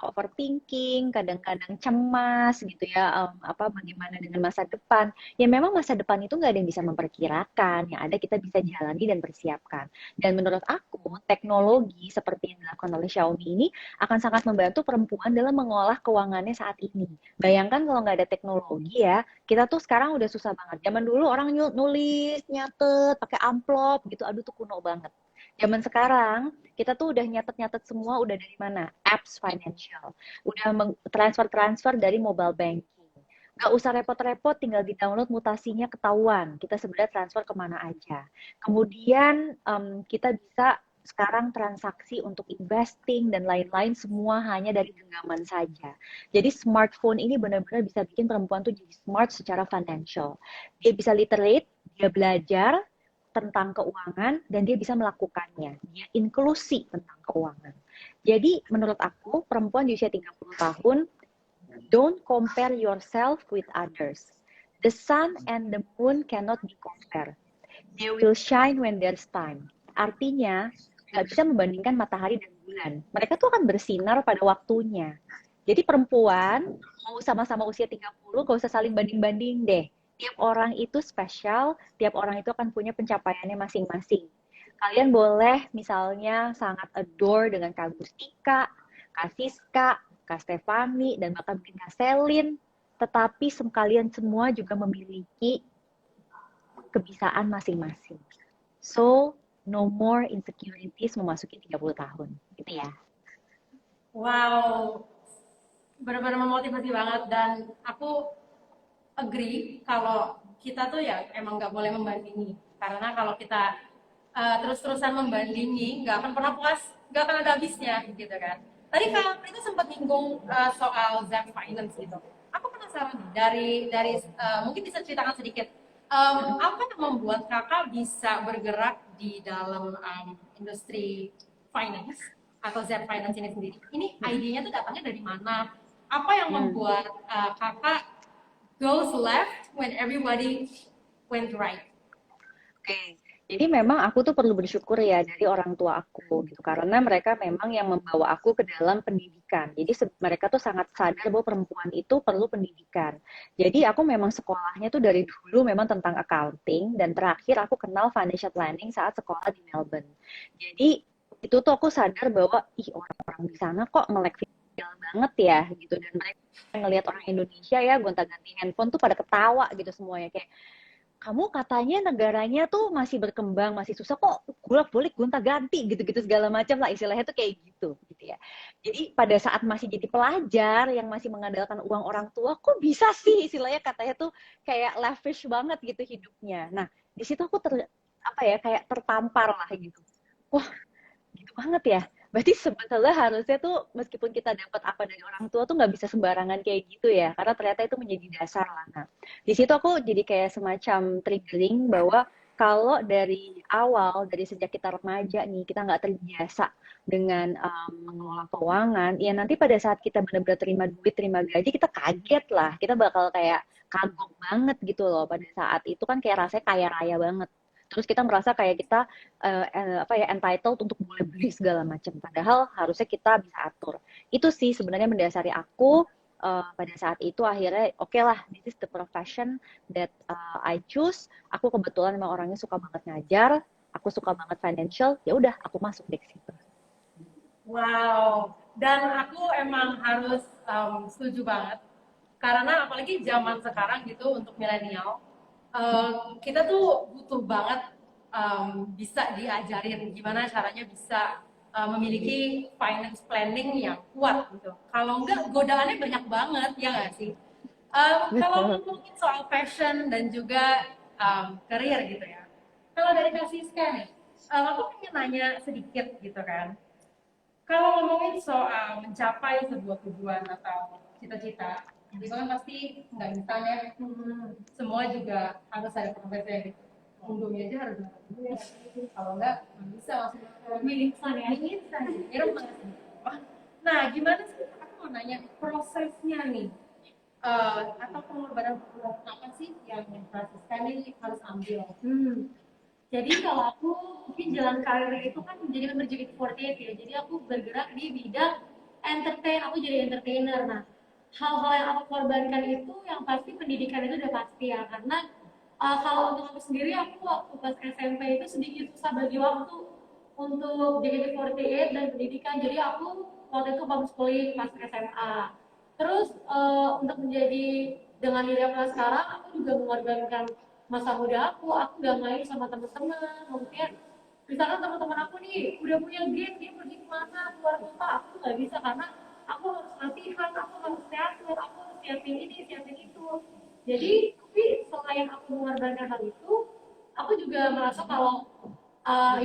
overthinking, kadang-kadang cemas gitu ya, apa bagaimana dengan masa depan. Ya memang masa depan itu nggak ada yang bisa memperkirakan, yang ada kita bisa jalani dan persiapkan. Dan menurut aku, teknologi seperti yang dilakukan oleh Xiaomi ini akan sangat membantu perempuan dalam mengolah keuangannya saat ini. Bayangkan kalau nggak ada teknologi ya, kita tuh sekarang udah susah banget. Zaman dulu orang nulis, nyatet, pakai amplop gitu, aduh tuh kuno banget. Zaman sekarang, kita tuh udah nyatet-nyatet semua, udah dari mana? Apps financial. Udah transfer-transfer dari mobile banking. Nggak usah repot-repot, tinggal di-download, mutasinya ketahuan. Kita sebenarnya transfer kemana aja. Kemudian kita bisa sekarang transaksi untuk investing dan lain-lain semua hanya dari genggaman saja. Jadi smartphone ini benar-benar bisa bikin perempuan tuh jadi smart secara financial. Dia bisa literate, dia belajar tentang keuangan, dan dia bisa melakukannya. Dia inklusi tentang keuangan. Jadi menurut aku, perempuan di usia 30 tahun, don't compare yourself with others. The sun and the moon cannot be compared. They will shine when there's time. Artinya, nggak bisa membandingkan matahari dan bulan. Mereka tuh akan bersinar pada waktunya. Jadi perempuan, mau sama-sama usia 30, gak usah saling banding-banding deh. Tiap orang itu spesial, tiap orang itu akan punya pencapaiannya masing-masing. Kalian boleh misalnya sangat adore dengan Kak Gustika, Kak Siska, Kak Stefani, dan bahkan mungkin Kak Selin, tetapi kalian semua juga memiliki kebisaan masing-masing. So, no more insecurities memasuki 30 tahun. Gitu ya. Wow, benar-benar memotivasi banget dan aku agree kalau kita tuh ya emang nggak boleh membandingi karena kalau kita terus-terusan membandingi nggak akan pernah puas, nggak akan ada habisnya gitu kan. Tadi Kak itu sempat nyinggung soal Zap Finance gitu. Aku penasaran nih dari mungkin bisa ceritakan sedikit apa yang membuat Kakak bisa bergerak di dalam industri finance atau Zap Finance ini sendiri. Ini idenya tuh datangnya dari mana? Apa yang membuat Kakak goes left when everybody went right? Oke. Jadi memang aku tuh perlu bersyukur ya dari orang tua aku gitu karena mereka memang yang membawa aku ke dalam pendidikan. Jadi mereka tuh sangat sadar bahwa perempuan itu perlu pendidikan. Jadi aku memang sekolahnya tuh dari dulu memang tentang accounting dan terakhir aku kenal financial planning saat sekolah di Melbourne. Jadi itu tuh aku sadar bahwa ih orang-orang di sana kok melek finansial banget ya gitu dan mereka ngelihat orang Indonesia ya gonta-ganti handphone tuh pada ketawa gitu semuanya kayak kamu katanya negaranya tuh masih berkembang, masih susah kok bolak-balik gonta-ganti gitu-gitu segala macam lah istilahnya tuh kayak gitu ya. Jadi pada saat masih jadi pelajar yang masih mengandalkan uang orang tua, kok bisa sih istilahnya katanya tuh kayak lavish banget gitu hidupnya. Nah, di situ aku apa ya kayak tertampar lah gitu. Wah, gitu banget ya. Berarti sebetulnya harusnya tuh meskipun kita dapat apa dari orang tua tuh nggak bisa sembarangan kayak gitu ya, karena ternyata itu menjadi dasar lah. Nah, di situ aku jadi kayak semacam triggering bahwa kalau dari awal, dari sejak kita remaja nih, kita nggak terbiasa dengan mengelola keuangan, ya nanti pada saat kita benar-benar terima duit, terima gaji, kita kaget lah. Kita bakal kayak kagok banget gitu loh pada saat itu kan kayak rasanya kaya raya banget. Terus kita merasa kayak kita apa ya entitled untuk boleh beli segala macam padahal harusnya kita bisa atur itu sih sebenarnya mendasari aku pada saat itu akhirnya oke lah this is the profession that I choose aku kebetulan memang orangnya suka banget ngajar aku suka banget financial ya udah aku masuk di situ. Wow, dan aku emang harus setuju banget karena apalagi zaman sekarang gitu untuk milenial, kita tuh butuh banget bisa diajarin gimana caranya bisa memiliki finance planning yang kuat gitu. Kalau enggak godaannya banyak banget ya nggak sih? Kalau Betul. ngomongin soal passion dan juga career gitu ya. Kalau dari Kak Siska nih, aku pengen nanya sedikit gitu kan. Kalau ngomongin soal mencapai sebuah tujuan atau cita-cita, itu kan pasti nggak instan ya. Semua juga harus ada prosesnya gitu. Undungnya aja harus dapat dulu ya. Kalau nggak bisa langsung Milisan ya. instan. Irem banget sih. Nah, gimana sih? Aku mau nanya prosesnya nih. Atau pengorbanan apa sih yang Francisca ini harus ambil? Jadi kalau aku mungkin jalan karir itu kan menjadi member JKT48 ya. Jadi aku bergerak di bidang entertain, aku jadi entertainer. Nah, hal-hal yang aku korbankan itu yang pasti pendidikan itu udah pasti ya. Karena kalau untuk aku sendiri, aku waktu pas SMP itu sedikit susah bagi waktu untuk JKT48 dan pendidikan. Jadi aku waktu itu homeschooling pas SMA. Terus untuk menjadi dengan diri aku yang sekarang, aku juga mengorbankan masa muda aku udah main sama teman-teman mungkin misalkan teman-teman aku nih udah punya game dia pergi kemana keluar kota aku nggak bisa karena aku harus latihan aku harus teater aku harus siapin ini siapin itu jadi tapi selain aku mengorbankan hal itu aku juga merasa kalau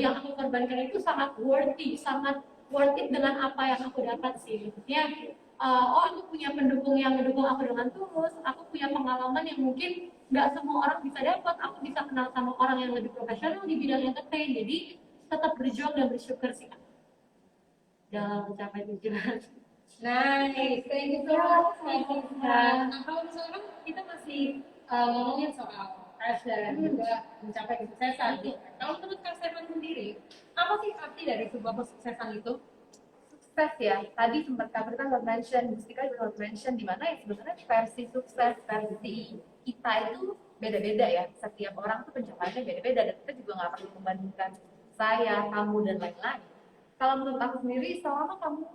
yang aku korbankan itu sangat worth it dengan apa yang aku dapat sih maksudnya oh aku punya pendukung yang mendukung aku dengan tulus aku punya pengalaman yang mungkin nggak semua orang bisa dapat aku bisa kenal sama orang yang lebih profesional di bidang entertain jadi tetap berjuang dan bersyukur sih Kak, dalam mencapai tujuan. Nice, thank you so much, Kak. Nah, kalau misalkan kita masih ngomongin soal passion dan juga mencapai kesuksesan, gitu kan. Kalau menurut Kak Stefan sendiri, apa sih arti dari sebuah kesuksesan itu? Sukses ya tadi sempat Kak Prita nggak mention Mustika juga nggak mention di mana ya sebenarnya versi sukses versi kita itu beda-beda ya setiap orang tuh pencapaiannya beda-beda dan kita juga nggak perlu membandingkan saya kamu dan lain-lain kalau menurut aku sendiri selama kamu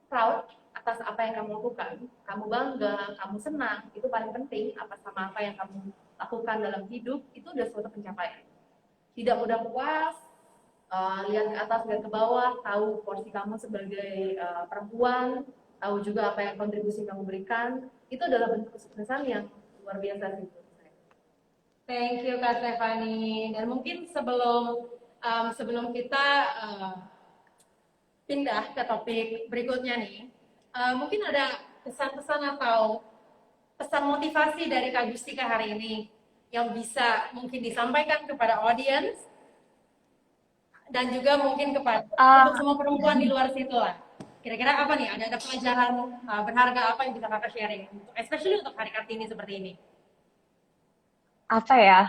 proud atas apa yang kamu lakukan kamu bangga kamu senang itu paling penting apa sama apa yang kamu lakukan dalam hidup itu udah suatu pencapaian tidak mudah puas lihat ke atas, lihat ke bawah, tahu porsi kamu sebagai perempuan, tahu juga apa yang kontribusi kamu berikan, itu adalah bentuk kesuksesan yang luar biasa sih menurut saya. Thank you Kak Stefani. Dan mungkin sebelum kita pindah ke topik berikutnya nih, mungkin ada pesan-pesan atau pesan motivasi dari Kak Gustika hari ini yang bisa mungkin disampaikan kepada audiens dan juga mungkin kepada untuk semua perempuan di luar situ lah. Kira-kira apa nih? Ada pelajaran berharga apa yang bisa kakak sharing, especially untuk hari Kartini seperti ini? Apa ya?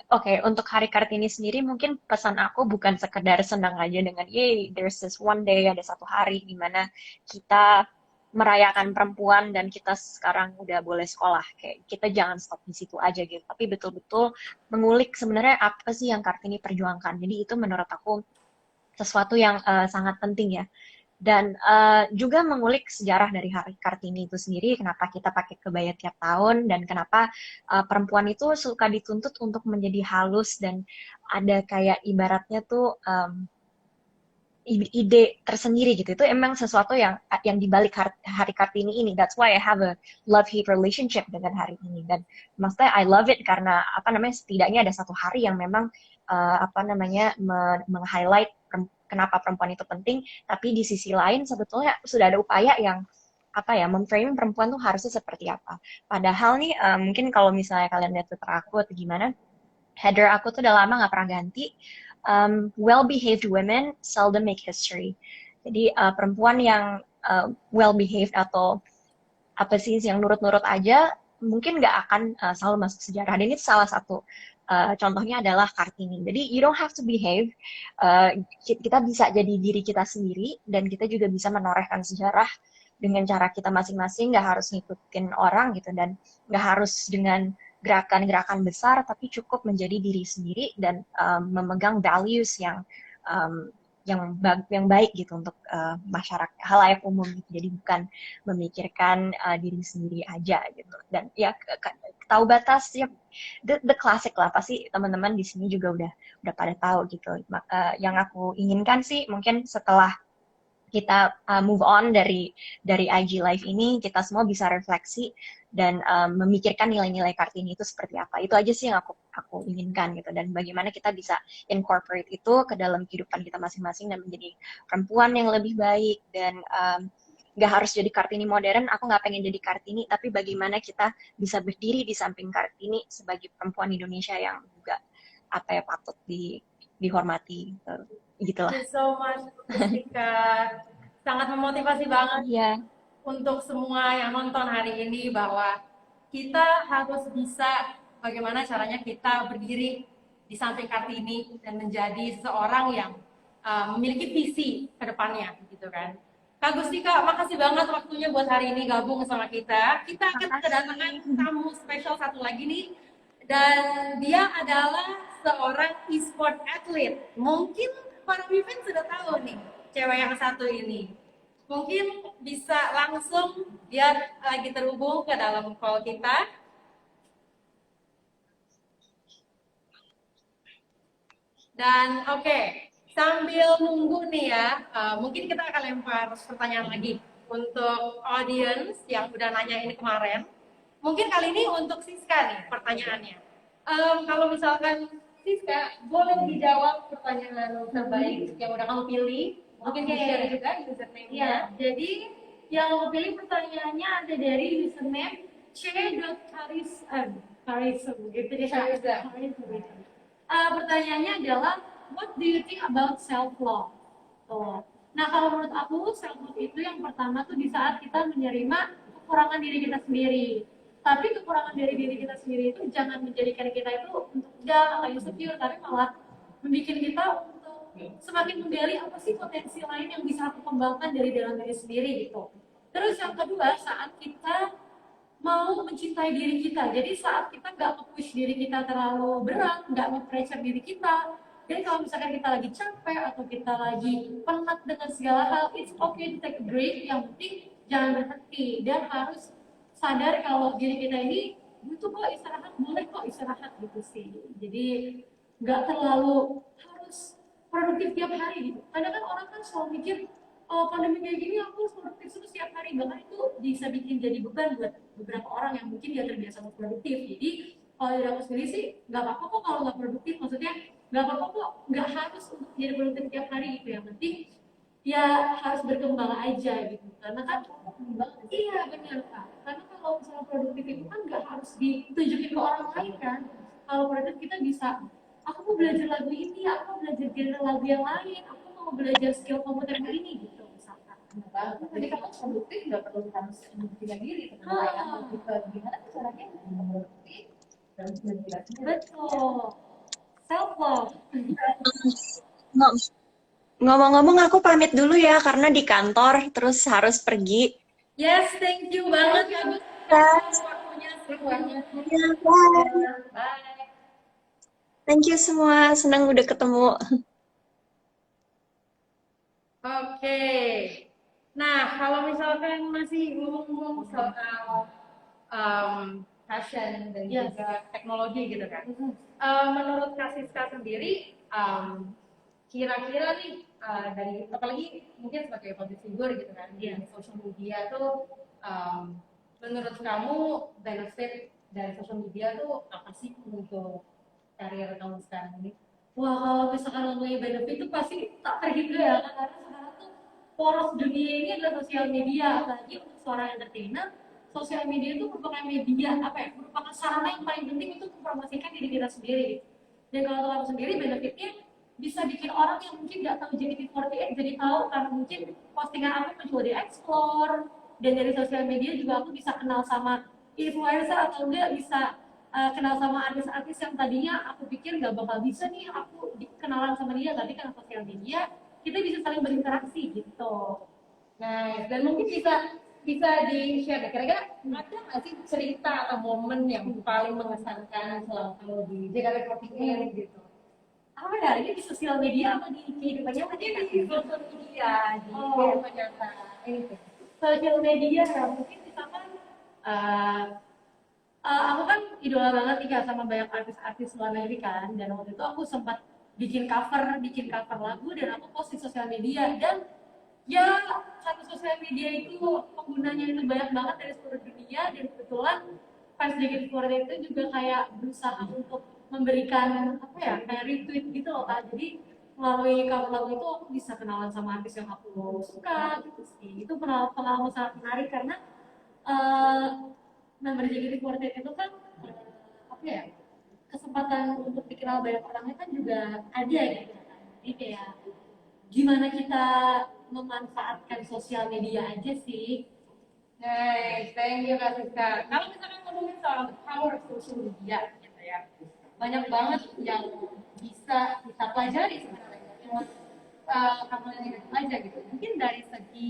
Oke, untuk Hari Kartini sendiri mungkin pesan aku bukan sekedar senang aja dengan, yay, there's this one day, ada satu hari di mana kita merayakan perempuan dan kita sekarang udah boleh sekolah. Kayak kita jangan stop di situ aja gitu, tapi betul-betul mengulik sebenarnya apa sih yang Kartini perjuangkan. Jadi itu menurut aku sesuatu yang sangat penting ya. Dan juga mengulik sejarah dari Hari Kartini itu sendiri, kenapa kita pakai kebaya tiap tahun, dan kenapa perempuan itu suka dituntut untuk menjadi halus, dan ada kayak ibaratnya tuh ide tersendiri gitu. Itu emang sesuatu yang dibalik Hari Kartini ini. That's why I have a love-hate relationship dengan hari ini. Dan maksudnya I love it karena apa namanya, setidaknya ada satu hari yang memang apa namanya meng-highlight kenapa perempuan itu penting, tapi di sisi lain sebetulnya sudah ada upaya yang apa ya, memframing perempuan tuh harusnya seperti apa. Padahal nih mungkin kalau misalnya kalian lihat Twitter aku atau gimana, header aku tuh udah lama nggak pernah ganti. Well-behaved women seldom make history. Jadi perempuan yang well-behaved atau apa sih yang nurut-nurut aja mungkin nggak akan selalu masuk sejarah. Dan itu salah satu contohnya adalah Kartini. Jadi you don't have to behave. Kita bisa jadi diri kita sendiri dan kita juga bisa menorehkan sejarah dengan cara kita masing-masing. Nggak harus ngikutin orang gitu, dan nggak harus dengan gerakan-gerakan besar, tapi cukup menjadi diri sendiri dan memegang values yang baik gitu untuk masyarakat halayak umum gitu. Jadi bukan memikirkan diri sendiri aja gitu. Dan ya tahu batas ya, the classic lah, pasti teman-teman di sini juga udah pada tahu gitu. Yang aku inginkan sih mungkin setelah kita move on dari IG Live ini, kita semua bisa refleksi dan memikirkan nilai-nilai Kartini itu seperti apa. Itu aja sih yang aku inginkan gitu. Dan bagaimana kita bisa incorporate itu ke dalam kehidupan kita masing-masing dan menjadi perempuan yang lebih baik. Dan nggak harus jadi Kartini modern, aku nggak pengen jadi Kartini, tapi bagaimana kita bisa berdiri di samping Kartini sebagai perempuan Indonesia yang juga apa ya, patut dihormati gitulah. Thank you so much Jessica, sangat memotivasi banget Iya. untuk semua yang nonton hari ini bahwa kita harus bisa bagaimana caranya kita berdiri di samping Kartini dan menjadi seseorang yang memiliki visi ke depannya gitu kan. Kak Gustika, makasih banget waktunya buat hari ini gabung sama kita. Kita akan kedatangan tamu spesial satu lagi nih, dan dia adalah seorang e-sport athlete. Mungkin para Vivian sudah tahu nih cewek yang satu ini. Mungkin bisa langsung dia lagi terhubung ke dalam call kita. Dan oke, sambil nunggu nih ya, mungkin kita akan lempar pertanyaan lagi untuk audience yang udah nanya ini kemarin. Mungkin kali ini untuk Siska nih pertanyaannya. Kalau misalkan Siska, boleh dijawab pertanyaan terbaik yang udah kamu pilih. Mungkin share juga username-nya. Ya, jadi yang aku pilih pertanyaannya ada dari username c.karis gitu deh. Pertanyaannya adalah, what do you think about self love? Tuh. Nah, kalau menurut aku self love itu yang pertama tuh di saat kita menerima kekurangan diri kita sendiri. Tapi kekurangan dari diri kita sendiri itu jangan menjadikan kita itu untuk down atau insecure, tapi malah membuat kita untuk semakin menggali apa sih potensi lain yang bisa aku kembangkan dari dalam diri sendiri gitu. Terus yang kedua, saat kita mau mencintai diri kita, jadi saat kita nggak nge-push diri kita terlalu berat, nggak nge-pressure diri kita. Jadi kalau misalkan kita lagi capek atau kita lagi penat dengan segala hal, it's okay to take a break. Yang penting jangan berhenti dan harus sadar kalau diri kita ini butuh kok istirahat, boleh kok istirahat gitu sih. Jadi nggak terlalu harus produktif tiap hari gitu. Kadang kan orang kan selalu mikir, oh pandemi kayak gini aku harus produktif terus tiap hari, bahkan itu bisa bikin jadi beban buat beberapa orang yang mungkin dia terbiasa untuk produktif. Jadi kalau dari aku sendiri sih nggak apa-apa kok kalau nggak produktif, maksudnya nggak apa-apa kok nggak harus untuk jadi produktif tiap hari gitu. Yang penting ya harus berkembang aja gitu, karena kan iya benar Kak, karena kalau misalnya produktif itu kan nggak harus ditunjukin ke orang lain kan. Kalau produktif kita bisa, aku mau belajar lagu ini, aku mau belajar genre lagu yang lain, aku mau belajar skill komputer yang ini gitu misalkan. Jadi kamu produktif nggak perlu harus membuktikan diri, sebenarnya lebih ke gimana tuh caranya produktif dan menjelaskan. Betul, self love. Ngom- Ngomong-ngomong, aku pamit dulu ya karena di kantor terus harus pergi. Yes, thank you banget ya Bu. Ya, Waktunya seru banget. ya, bye. Bye. Thank you semua, senang udah ketemu. Oke. Nah, kalau misalkan masih ngomong-ngomong soal fashion dan Yes. juga teknologi gitu kan. Menurut Kak Siska sendiri, kira-kira nih dari apalagi mungkin sebagai public figure gitu kan di social media tuh, menurut kamu benefit dari social media tuh apa sih untuk karir kamu sekarang ini? Wah, kalau misalkan ngomongin benefit itu pasti tak terhingga ya, karena sekarang tuh poros dunia ini adalah sosial media. Apalagi untuk seorang entertainer, sosial media itu merupakan media, apa ya, merupakan sarana yang paling penting untuk mempromosikan diri kita sendiri. Dan kalau aku sendiri benefitnya bisa bikin orang yang mungkin nggak tahu JKT48 jadi tahu, karena mungkin postingan aku mencoba di-explore, dan dari sosial media juga aku bisa kenal sama influencer atau enggak bisa kenal sama artis-artis yang tadinya aku pikir nggak bakal bisa nih aku kenalan sama dia, tapi karena sosial media kita bisa saling berinteraksi gitu. Nah, dan mungkin bisa di-share deh, kira-kira ada nggak sih cerita atau momen yang paling mengesankan selama kamu di JKT48 gitu? Apa ya, ini di sosial media apa di kehidupan nyata? Mungkin di sosial media, di Oh. kehidupan nyata, ini. Sosial media ya, mungkin misalkan aku kan idola banget nih Kak sama banyak artis-artis luar negeri kan, dan waktu itu aku sempat bikin cover lagu dan aku post di sosial media, dan ya satu sosial media itu penggunanya itu banyak banget dari seluruh dunia, dan kebetulan fans JKT48 itu juga kayak berusaha untuk memberikan apa ya, kayak retweet gitu loh Kak. Jadi melalui cover lagu itu aku bisa kenalan sama artis yang aku suka gitu sih. Itu pengalaman sangat menarik karena member JKT48 itu kan apa ya, kesempatan untuk dikenal banyak orangnya kan juga ada gitu kan. Jadi kayak gimana kita memanfaatkan sosial media aja sih. Nice, thank you Kak Siska. Kalau misalkan ngomongin soal the power of social media gitu ya, banyak banget yang bisa kita pelajari sebenarnya. Yang kamu lihat aja gitu. Mungkin dari segi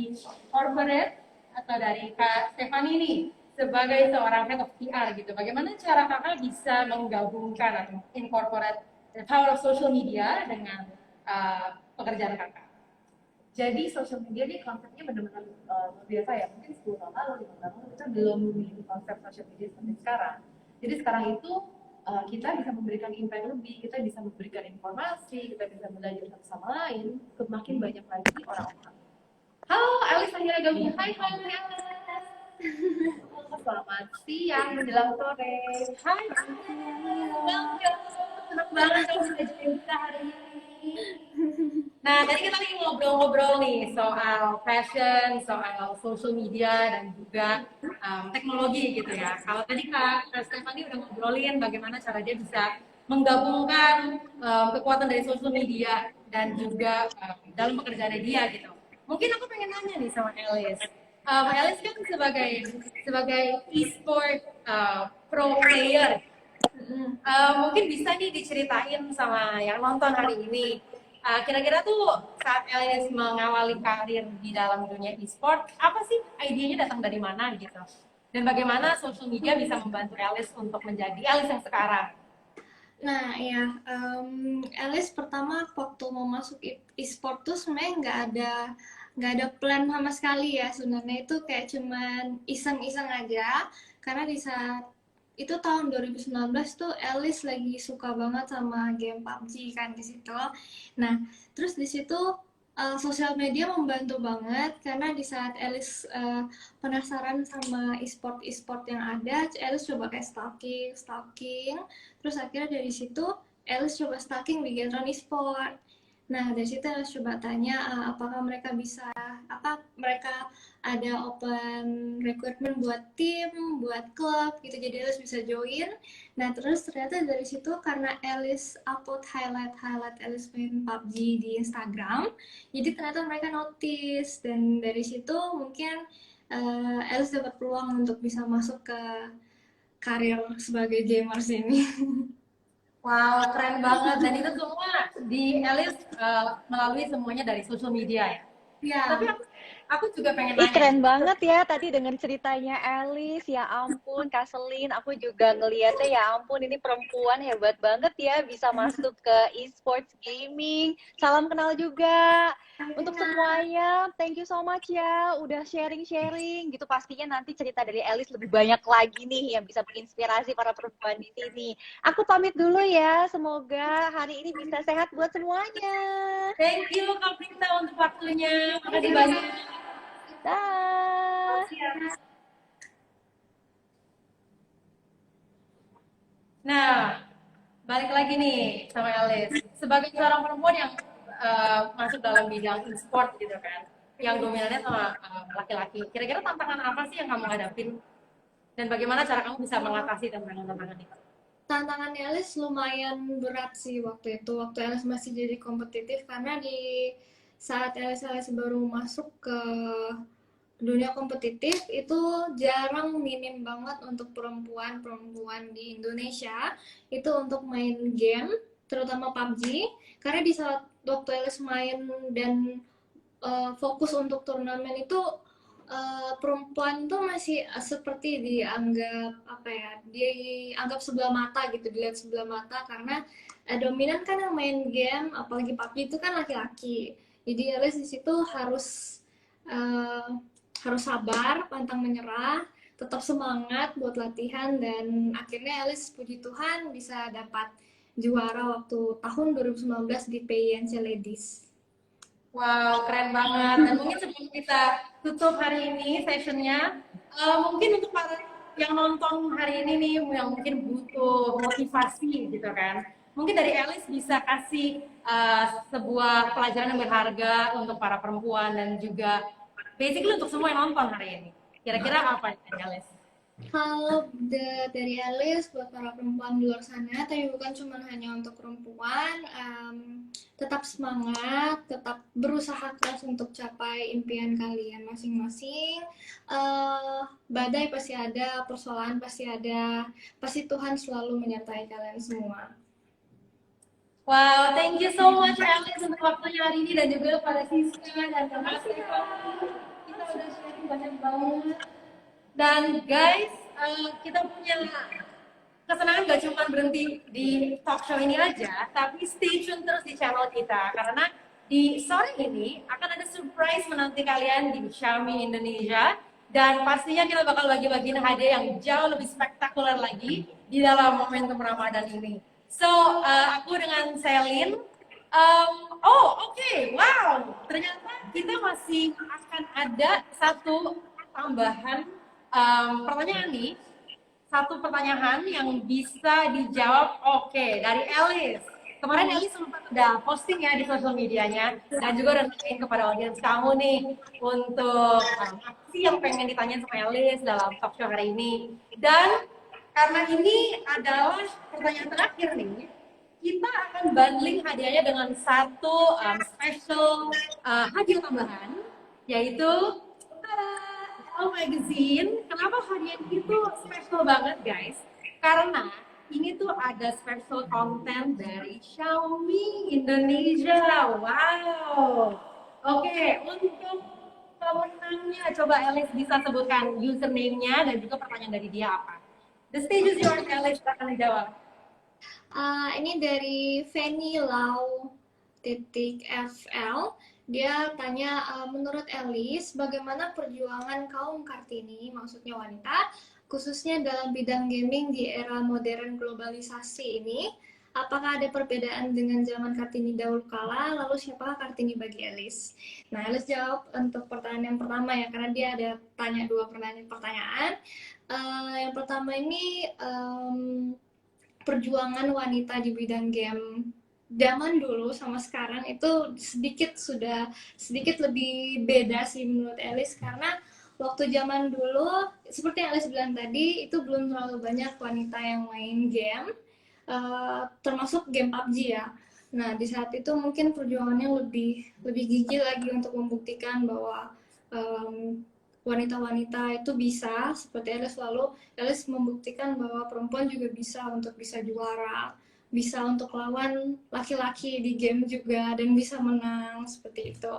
corporate atau dari Kak Stefani nih sebagai seorang head of PR gitu, bagaimana cara kakak bisa menggabungkan atau incorporate the power of social media dengan pekerjaan kakak? Jadi social media ini konsepnya benar-benar luar biasa ya. Mungkin 10 tahun lalu, 5 tahun lalu kita belum memiliki konsep social media seperti sekarang. Jadi sekarang itu kita bisa memberikan impact lebih, kita bisa memberikan informasi, kita bisa belajar satu sama lain ke makin banyak lagi orang-orang. Halo, Alice akhirnya gabung. Hai, Alice. Selamat siang menjelang sore. Hai, welcome. Senang banget kamu sudah join kita hari ini. Nah, tadi kita lagi ngobrol-ngobrol nih soal fashion, soal social media, dan juga teknologi gitu ya. Kalau tadi Kak Stefani udah ngobrolin bagaimana cara dia bisa menggabungkan kekuatan dari social media dan juga dalam pekerjaannya dia gitu. Mungkin aku pengen nanya nih sama Alice. Alice kan sebagai e-sport pro player. Mungkin bisa nih diceritain sama yang nonton hari ini. Kira-kira tuh saat Alice mengawali karir di dalam dunia e-sport, apa sih idenya datang dari mana gitu? Dan bagaimana social media bisa membantu Alice untuk menjadi Alice yang sekarang? Nah ya, Alice pertama waktu mau masuk e-sport tuh sebenarnya nggak ada plan sama sekali ya. Sebenarnya itu kayak cuman iseng-iseng aja, karena di saat itu tahun 2019 tuh Alice lagi suka banget sama game PUBG kan di situ. Nah, terus di situ sosial media membantu banget karena di saat Alice penasaran sama e-sport yang ada, Alice coba kayak stalking, terus akhirnya dari situ Alice coba stalking di Getron e-sport. Nah, dari situ Alice coba tanya apakah mereka ada open recruitment buat tim, buat klub gitu, jadi Alice bisa join. Nah, terus ternyata dari situ karena Alice upload highlight Alice main PUBG di Instagram, jadi ternyata mereka notice, dan dari situ mungkin Alice dapat peluang untuk bisa masuk ke karir sebagai gamers ini. Wow, keren banget. Dan itu semua di Alice melalui semuanya dari social media ya. Ya, Tapi aku juga pengen Ih, nanya. keren banget ya tadi dengan ceritanya Alice. Ya ampun, Kak Selin, aku juga ngeliatnya ya ampun, ini perempuan hebat banget ya bisa masuk ke e-sports gaming. Salam kenal juga. Untuk semuanya, thank you so much ya udah sharing-sharing gitu. Pastinya nanti cerita dari Alice lebih banyak lagi nih yang bisa menginspirasi para perempuan di sini. Aku pamit dulu ya. Semoga hari ini bisa sehat buat semuanya. Thank you Kak Prita untuk waktunya. Makasih banyak. Dah. Nah, balik lagi nih sama Alice. Sebagai seorang perempuan yang masuk dalam bidang e-sport gitu kan, yang dominannya sama laki-laki. Kira-kira tantangan apa sih yang kamu hadapin? Dan bagaimana cara kamu bisa mengatasi tantangan-tantangan itu? tantangannya Alice lumayan berat sih waktu itu. Waktu Alice masih jadi kompetitif, karena di saat Alice baru masuk ke dunia kompetitif itu jarang, minim banget untuk perempuan di Indonesia itu untuk main game, terutama PUBG. Karena di saat waktu Alice main dan fokus untuk turnamen itu perempuan tuh masih seperti dianggap sebelah mata gitu, dilihat sebelah mata, karena dominan kan yang main game apalagi PUBG itu kan laki-laki. Jadi Alice di situ harus sabar, pantang menyerah, tetap semangat buat latihan, dan akhirnya Alice puji Tuhan bisa dapat juara waktu tahun 2019 di PINC Ladies. Wow, keren banget. Dan mungkin sebelum kita tutup hari ini sessionnya, mungkin untuk para yang nonton hari ini nih, yang mungkin butuh motivasi gitu kan, mungkin dari Alice bisa kasih sebuah pelajaran yang berharga untuk para perempuan dan juga basically untuk semua yang nonton hari ini. Kira-kira apa dari Alice? Kalau dari Alice buat para perempuan di luar sana, tapi bukan cuma hanya untuk perempuan, tetap semangat, tetap berusaha keras untuk capai impian kalian masing-masing. Badai pasti ada, persoalan pasti ada, pasti Tuhan selalu menyertai kalian semua. Wow, thank you so much Alice untuk waktunya hari ini, dan juga pada Siska dan Kak Stefani. Kita udah sharing banyak banget. Dan guys, kita punya kesenangan gak cuma berhenti di talk show ini aja, tapi stay tune terus di channel kita, karena di sore ini akan ada surprise menanti kalian di Xiaomi Indonesia, dan pastinya kita bakal bagi-bagiin hadiah yang jauh lebih spektakuler lagi di dalam momentum Ramadan ini. So, aku dengan Selin, wow, ternyata kita masih akan ada satu tambahan pertanyaan nih, satu pertanyaan yang bisa dijawab dari Alice. Kemarin Alice sempat udah posting ya di sosial medianya, dan juga udah nanyain kepada audiens kamu nih untuk apa sih yang pengen ditanya sama Alice dalam talk show hari ini. Dan karena ini adalah pertanyaan terakhir nih, kita akan bundling hadiahnya dengan satu special hadiah tambahan, yaitu magazine. Kenapa hadiah itu special banget guys? Karena ini tuh ada special content dari Xiaomi Indonesia. Wow. Oke, untuk pemenangnya coba Alice bisa sebutkan username-nya dan juga pertanyaan dari dia apa. The stage is yours, Alice, akan dijawab. Ini dari Fanny Lau FL. Dia tanya, menurut Elis, bagaimana perjuangan kaum Kartini, maksudnya wanita, khususnya dalam bidang gaming di era modern globalisasi ini? Apakah ada perbedaan dengan zaman Kartini dahulu kala? Lalu siapakah Kartini bagi Elis? Nah, Elis jawab untuk pertanyaan yang pertama ya, karena dia ada tanya dua pertanyaan. Yang pertama ini perjuangan wanita di bidang game zaman dulu sama sekarang itu sedikit lebih beda sih menurut Elis, karena waktu zaman dulu seperti yang Elis bilang tadi itu belum terlalu banyak wanita yang main game, termasuk game PUBG ya. Nah, di saat itu mungkin perjuangannya lebih gigih lagi untuk membuktikan bahwa wanita-wanita itu bisa, seperti Elis membuktikan bahwa perempuan juga bisa juara, bisa untuk lawan laki-laki di game juga dan bisa menang seperti itu.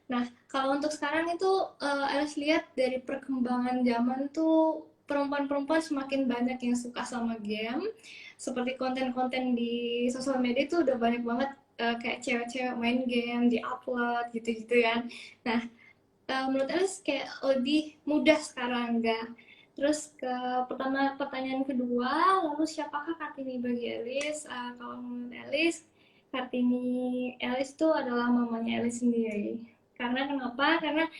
Nah, kalau untuk sekarang itu Elis lihat dari perkembangan zaman tuh perempuan-perempuan semakin banyak yang suka sama game. Seperti konten-konten di sosial media itu udah banyak banget kayak cewek-cewek main game di-upload gitu-gitu kan. Nah, menurut Elis kayak lebih mudah sekarang enggak. Terus ke pertanyaan kedua, lalu siapakah Kartini bagi Elis? Kalau menurut Elis, Kartini Elis itu adalah mamanya Elis sendiri. Karena kenapa? Karena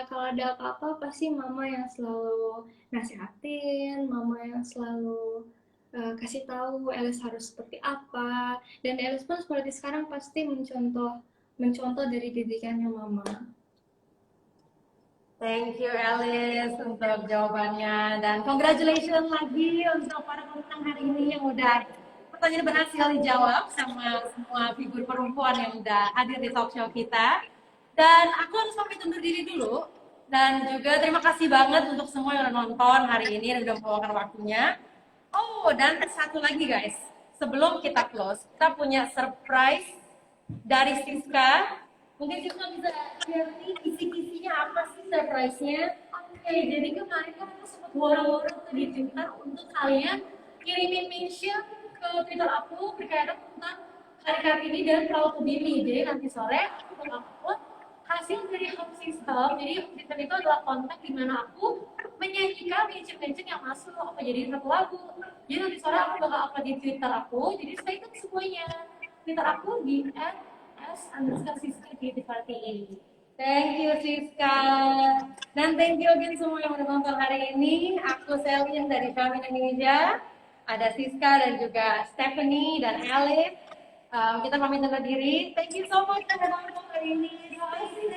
kalau ada apa-apa pasti mama yang selalu nasihatin, mama yang selalu kasih tahu Elis harus seperti apa. Dan Elis pun seperti sekarang pasti mencontoh dari didikannya mama. Thank you Alice untuk jawabannya dan congratulations lagi untuk para pemenang hari ini yang udah pertanyaan berhasil dijawab sama semua figur perempuan yang udah hadir di talk show kita. Dan aku harus pamit undur diri dulu dan juga terima kasih banget untuk semua yang udah nonton hari ini dan udah meluangkan waktunya. Oh, dan satu lagi guys, sebelum kita close, kita punya surprise dari Siska. Mungkin Siska bisa share nih kisi-kisinya apa sih surprise-nya? Oke, jadi kemarin kan aku sempat waro-waro di Twitter untuk kalian kirimin mention ke Twitter aku berkaitan tentang Hari Kartini dan Proud to be Me. Jadi nanti sore aku upload hasil dari home system. Jadi home system itu adalah konten di mana aku menyanyikan mention yang masuk apa jadi satu lagu. Jadi nanti sore aku bakal upload di Twitter aku. Jadi stay tune semuanya. Twitter aku di @s_siska_creativity. Thank you Siska. Dan thank you again semua yang udah nonton hari ini. Aku Selin dari Kami Indonesia. Ada Siska dan juga Stephanie dan Alice. Kita pamit undur diri. Thank you so much udah nonton hari ini. Terima kasih.